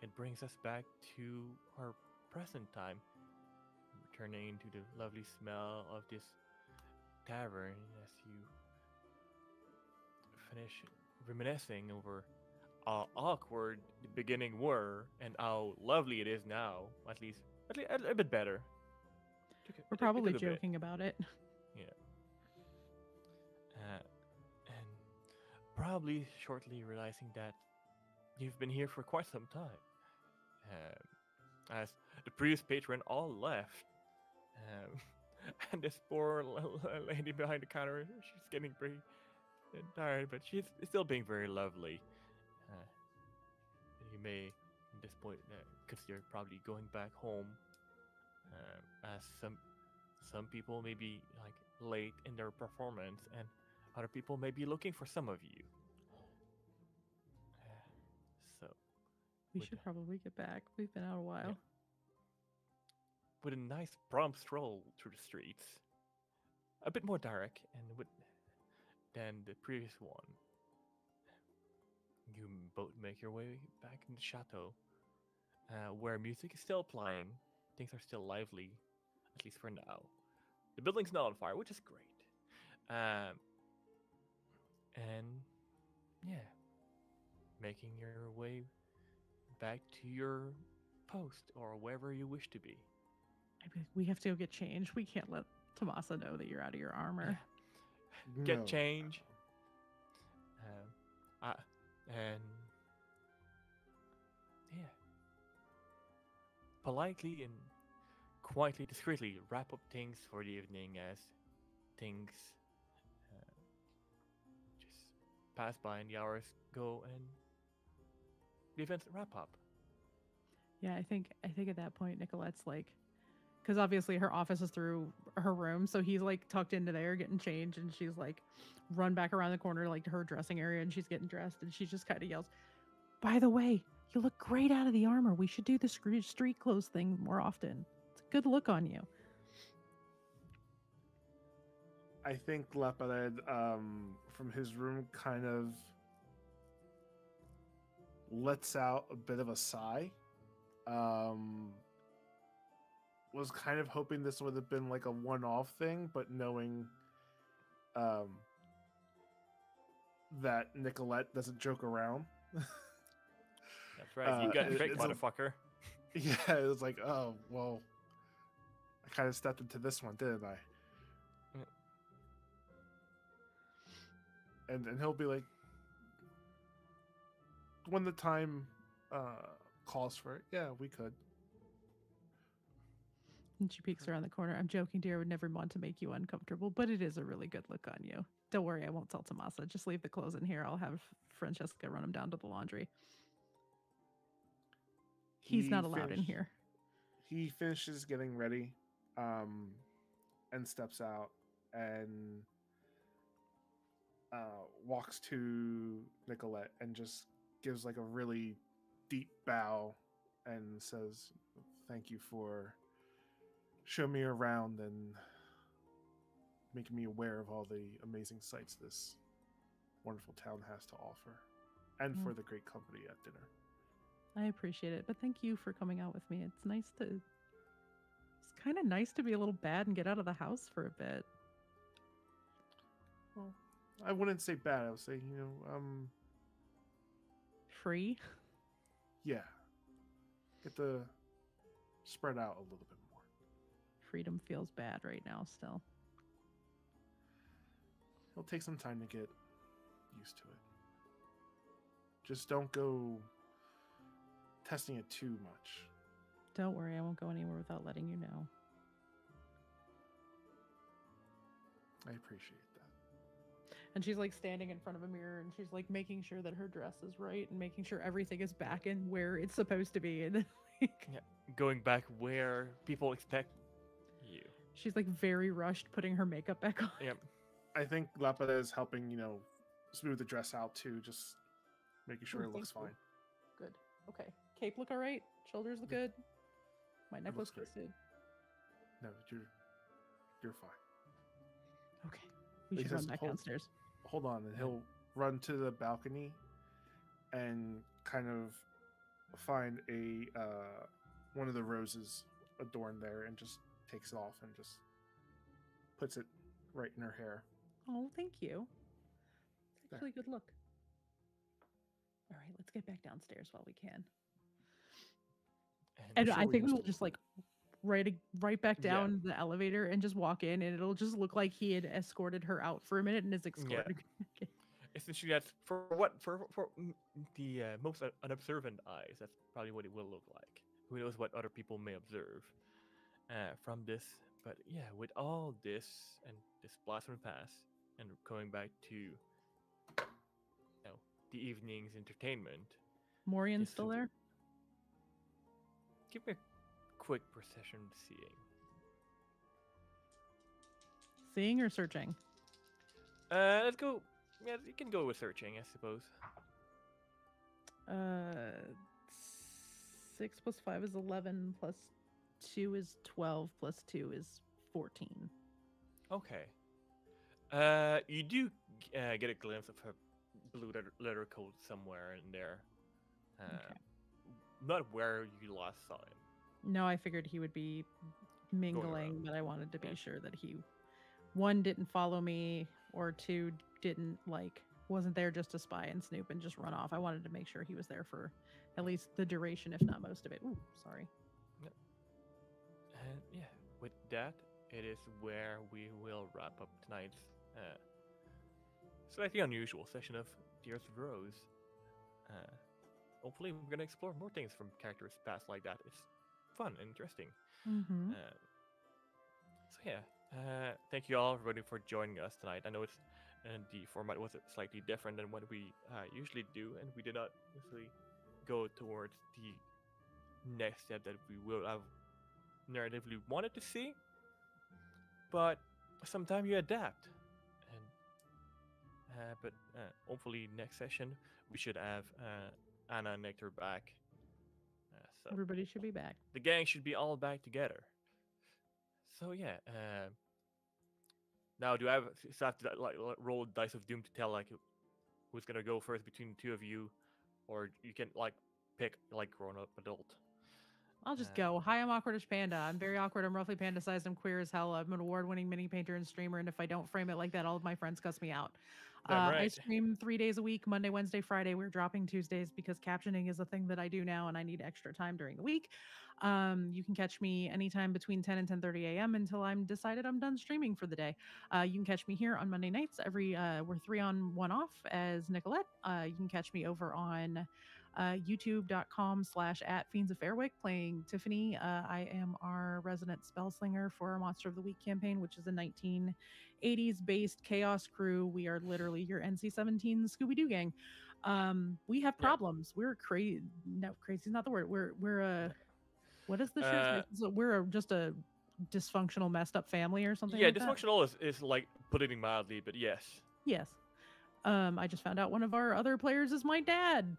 it brings us back to our present time, returning to the lovely smell of this tavern as you finish reminiscing over how awkward the beginning were and how lovely it is now. At least a bit better. We're probably joking about it. Yeah. And probably shortly realizing that you've been here for quite some time. As the previous patron all left. And this poor little lady behind the counter, she's getting pretty tired, but she's still being very lovely. You may, at this point, consider probably going back home, as some people may be like late in their performance, and other people may be looking for some of you. So we should probably get back. We've been out a while. Yeah. With a nice prompt stroll through the streets, a bit more dark than the previous one. You both make your way back in the chateau, where music is still playing. Things are still lively, at least for now. The building's not on fire, which is great. And yeah, making your way back to your post or wherever you wish to be. We have to go get changed. We can't let Tamasa know that you're out of your armor. Get No. change. And yeah, politely and quietly, discreetly wrap up things for the evening as things uh, just pass by and the hours go and the events wrap up. Yeah, I think at that point Nicolette's like, because obviously her office is through her room, so he's like tucked into there getting changed, and she's like run back around the corner like to her dressing area, and she's getting dressed, and she just kind of yells, "By the way, you look great out of the armor. We should do the street clothes thing more often. It's a good look on you." I think Lepaled, from his room, kind of lets out a bit of a sigh. Was kind of hoping this would have been like a one-off thing, but knowing that Nicolette doesn't joke around. That's right. You got tricked, motherfucker. Yeah, it was like, oh, well, I kind of stepped into this one, didn't I? And he'll be like, when the time calls for it, yeah, we could. And she peeks around the corner. "I'm joking, dear. I would never want to make you uncomfortable, but it is a really good look on you. Don't worry, I won't tell Tamasa. Just leave the clothes in here. I'll have Francesca run them down to the laundry." He's not allowed in here. He finishes getting ready, and steps out and walks to Nicolette and just gives like a really deep bow and says, "Thank you for showing me around and making me aware of all the amazing sights this wonderful town has to offer, and for the great company at dinner." I appreciate it, but thank you for coming out with me. It's kind of nice to be a little bad and get out of the house for a bit. Well, I wouldn't say bad. I would say, Free? yeah, get to spread out a little bit more. Freedom feels bad right now still. It'll take some time to get used to it. Just don't go testing it too much. Don't worry, I won't go anywhere without letting you know. I appreciate that. And she's like standing in front of a mirror, and she's like making sure that her dress is right and making sure everything is back in where it's supposed to be. And like, going back where people expect you. She's like very rushed putting her makeup back on. Yep. I think Lapida is helping, smooth the dress out too, just making sure it looks fine. Good. Okay. Cape look all right? Shoulders look good? My neck looks great. twisted. No, you're fine. Okay. We He should run says, back downstairs. Hold on, and he'll run to the balcony and kind of find a one of the roses adorned there and just takes it off and just puts it right in her hair. Oh, thank you. It's There. actually a good look. All right, let's get back downstairs while we can. And sure I we think can we'll just like right back down the elevator and just walk in, and it'll just look like he had escorted her out for a minute and is escorted. Yeah. Essentially, that's for the most unobservant eyes. That's probably what it will look like. Who knows what other people may observe from this? But yeah, with all this and this blast from the past, and going back to the evening's entertainment. Morian's still there? Give me a quick procession seeing. Seeing or searching? Let's go. Yeah, you can go with searching, I suppose. 6 plus 5 is 11, plus 2 is 12, plus 2 is 14. Okay. You do get a glimpse of her blue leather coat somewhere in there. Okay. Not where you last saw him. No, I figured he would be mingling, but I wanted to be sure that he, 1, didn't follow me, or 2, didn't like wasn't there just to spy and snoop and just run off. I wanted to make sure he was there for at least the duration, if not most of it. Ooh, sorry. Yep. And yeah, with that, it is where we will wrap up tonight's slightly unusual session of Tears of Rose. Hopefully, we're gonna explore more things from characters past like that. It's fun and interesting. Mm-hmm. So yeah, thank you all everybody for joining us tonight. I know it's the format was slightly different than what we usually do, and we did not necessarily go towards the next step that we will have narratively wanted to see. But sometimes you adapt, and but hopefully next session we should have Anna and Hector back. So Everybody should be back. the gang should be all back together. So yeah. Now, do I have to like roll dice of doom to tell like who's gonna go first between the two of you, or you can like pick like grown up adult? I'll just go. Hi, I'm awkwardish Panda. I'm very awkward. I'm roughly panda sized. I'm queer as hell. I'm an award-winning mini painter and streamer. And if I don't frame it like that, all of my friends cuss me out. Right. I stream 3 days a week, Monday, Wednesday, Friday. We're dropping Tuesdays because captioning is a thing that I do now, and I need extra time during the week. You can catch me anytime between 10 and 10:30 a.m. until I'm decided I'm done streaming for the day. You can catch me here on Monday nights. We're 3 on 1 off as Nicolette. You can catch me over on youtube.com/@Fiends of Fairwick playing Tiffany. I am our resident spell slinger for our Monster of the Week campaign, which is a 1980s based chaos crew. We are literally your NC-17 Scooby-Doo gang. We have problems. We're crazy. No, crazy is not the word. We're a what is the shirt? We're just a dysfunctional, messed up family or something. Yeah, like dysfunctional is like putting it mildly, but yes. Yes. I just found out one of our other players is my dad.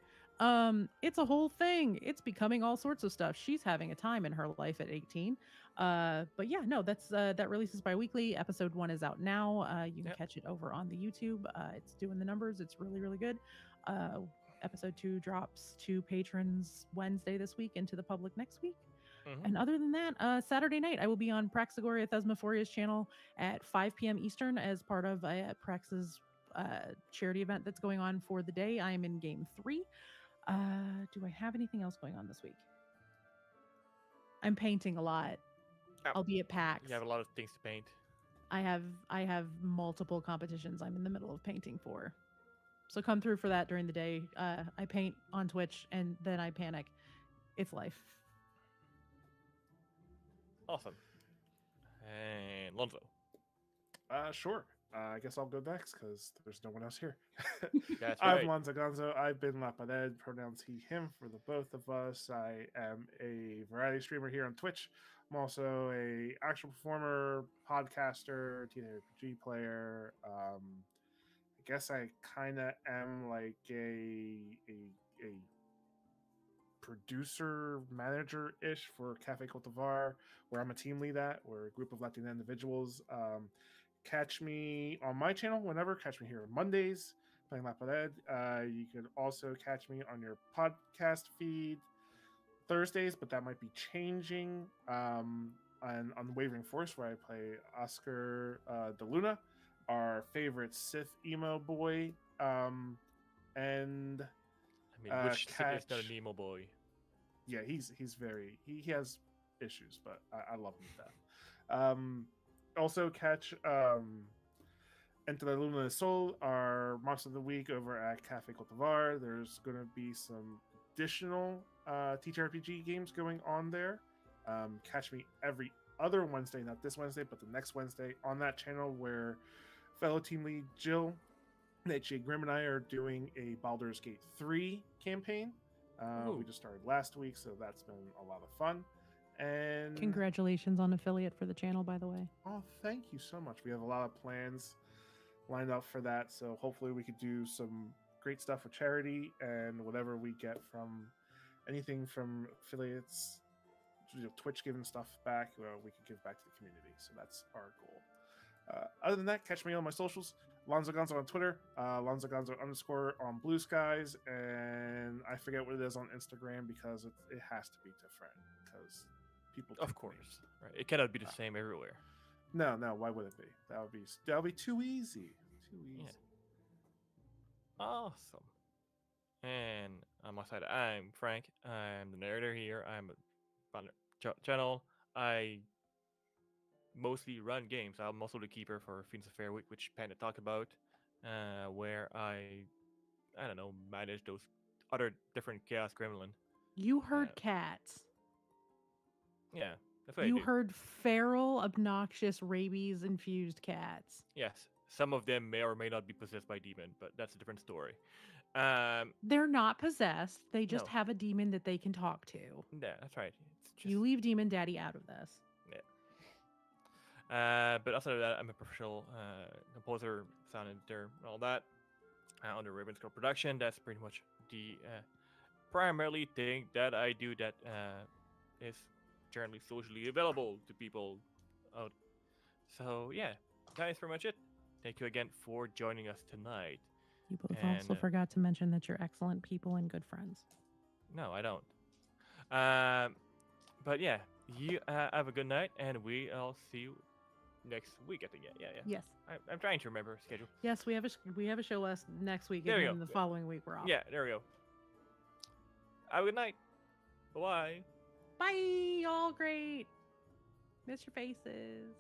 It's a whole thing. It's becoming all sorts of stuff. She's having a time in her life at 18. But yeah, no, that's that releases bi-weekly. Episode 1 is out now. You can catch it over on the YouTube. It's doing the numbers. It's really, really good. Episode 2 drops to patrons Wednesday this week, into the public next week. And other than that, Saturday night, I will be on Praxagoria Thesmophoria's channel at 5 p.m. Eastern as part of Prax's charity event that's going on for the day. I am in game 3. Do I have anything else going on this week? I'm painting a lot. I'll be at PAX. You have a lot of things to paint. I have multiple competitions I'm in the middle of painting for. So come through for that during the day. I paint on Twitch and then I panic. It's life. Awesome. And Lonzo. Sure. I guess I'll go next because there's no one else here. That's right. I'm Lonzo Gonzo. I've been Lapaded, pronouns he, him for the both of us. I am a variety streamer here on Twitch. I'm also a actual performer, podcaster, TNRPG player. I guess I kind of am like a producer manager ish for Cafe Cultivar, where I'm a team lead at. We're a group of Latina individuals. Catch me on my channel whenever. Catch me here on Mondays playing La Pared. You can also catch me on your podcast feed Thursdays, but that might be changing. And on Wavering Force, where I play Oscar De Luna, our favorite Sith emo boy. And I mean, which Sith is not an emo boy? Yeah, he's very he has issues, but I love him to death. Also catch Entre la Luna and Sol, our Monster of the Week over at Cafe Cultivar. There's going to be some additional TTRPG games going on there. Catch me every other Wednesday, not this Wednesday, but the next Wednesday on that channel, where fellow team lead Jill, HJ Grim, and I are doing a Baldur's Gate 3 campaign. We just started last week, so that's been a lot of fun. And congratulations on affiliate for the channel, by the way. Oh, thank you so much. We have a lot of plans lined up for that, so hopefully we could do some great stuff with charity, and whatever we get from anything from affiliates, Twitch giving stuff back, we could give back to the community. So that's our goal. Other than that, catch me on my socials. Lonzo Gonzo on Twitter, Lonzo Gonzo _ on Blue Skies, and I forget what it is on Instagram because it has to be to friend, because people. Of course, right? It cannot be the same everywhere. No. Why would it be? That would be too easy. Too easy. Awesome. And on my side, I'm Frank. I'm the narrator here. I'm a on the channel. I mostly run games. I'm also the keeper for Fiends of Fair Week, which Panda talked about, where I don't know, manage those other different Chaos Gremlin. You Uh, heard cats. yeah, that's what I You do. heard feral, obnoxious, rabies-infused cats. Yes, some of them may or may not be possessed by demon, but that's a different story. Um, They're not possessed. They just no, have a demon that they can talk to. yeah, that's right. It's just You leave Demon Daddy out of this. yeah. But outside of that, I'm a professional composer, sound editor, and all that. On the Raven Scroll production, that's pretty much the primarily thing that I do that is generally socially available to people out. So yeah, that is pretty much it. Thank you again for joining us tonight. You both And also forgot to mention that you're excellent people and good friends. no, I don't. Um, but yeah, you have a good night, and we'll see you next week. I think. Yeah. Yes. I'm trying to remember schedule. Yes, we have a show next week, There and we then go. the following week we're off. Yeah, there we go. Have a good night. Bye. Bye, all great. Miss your faces.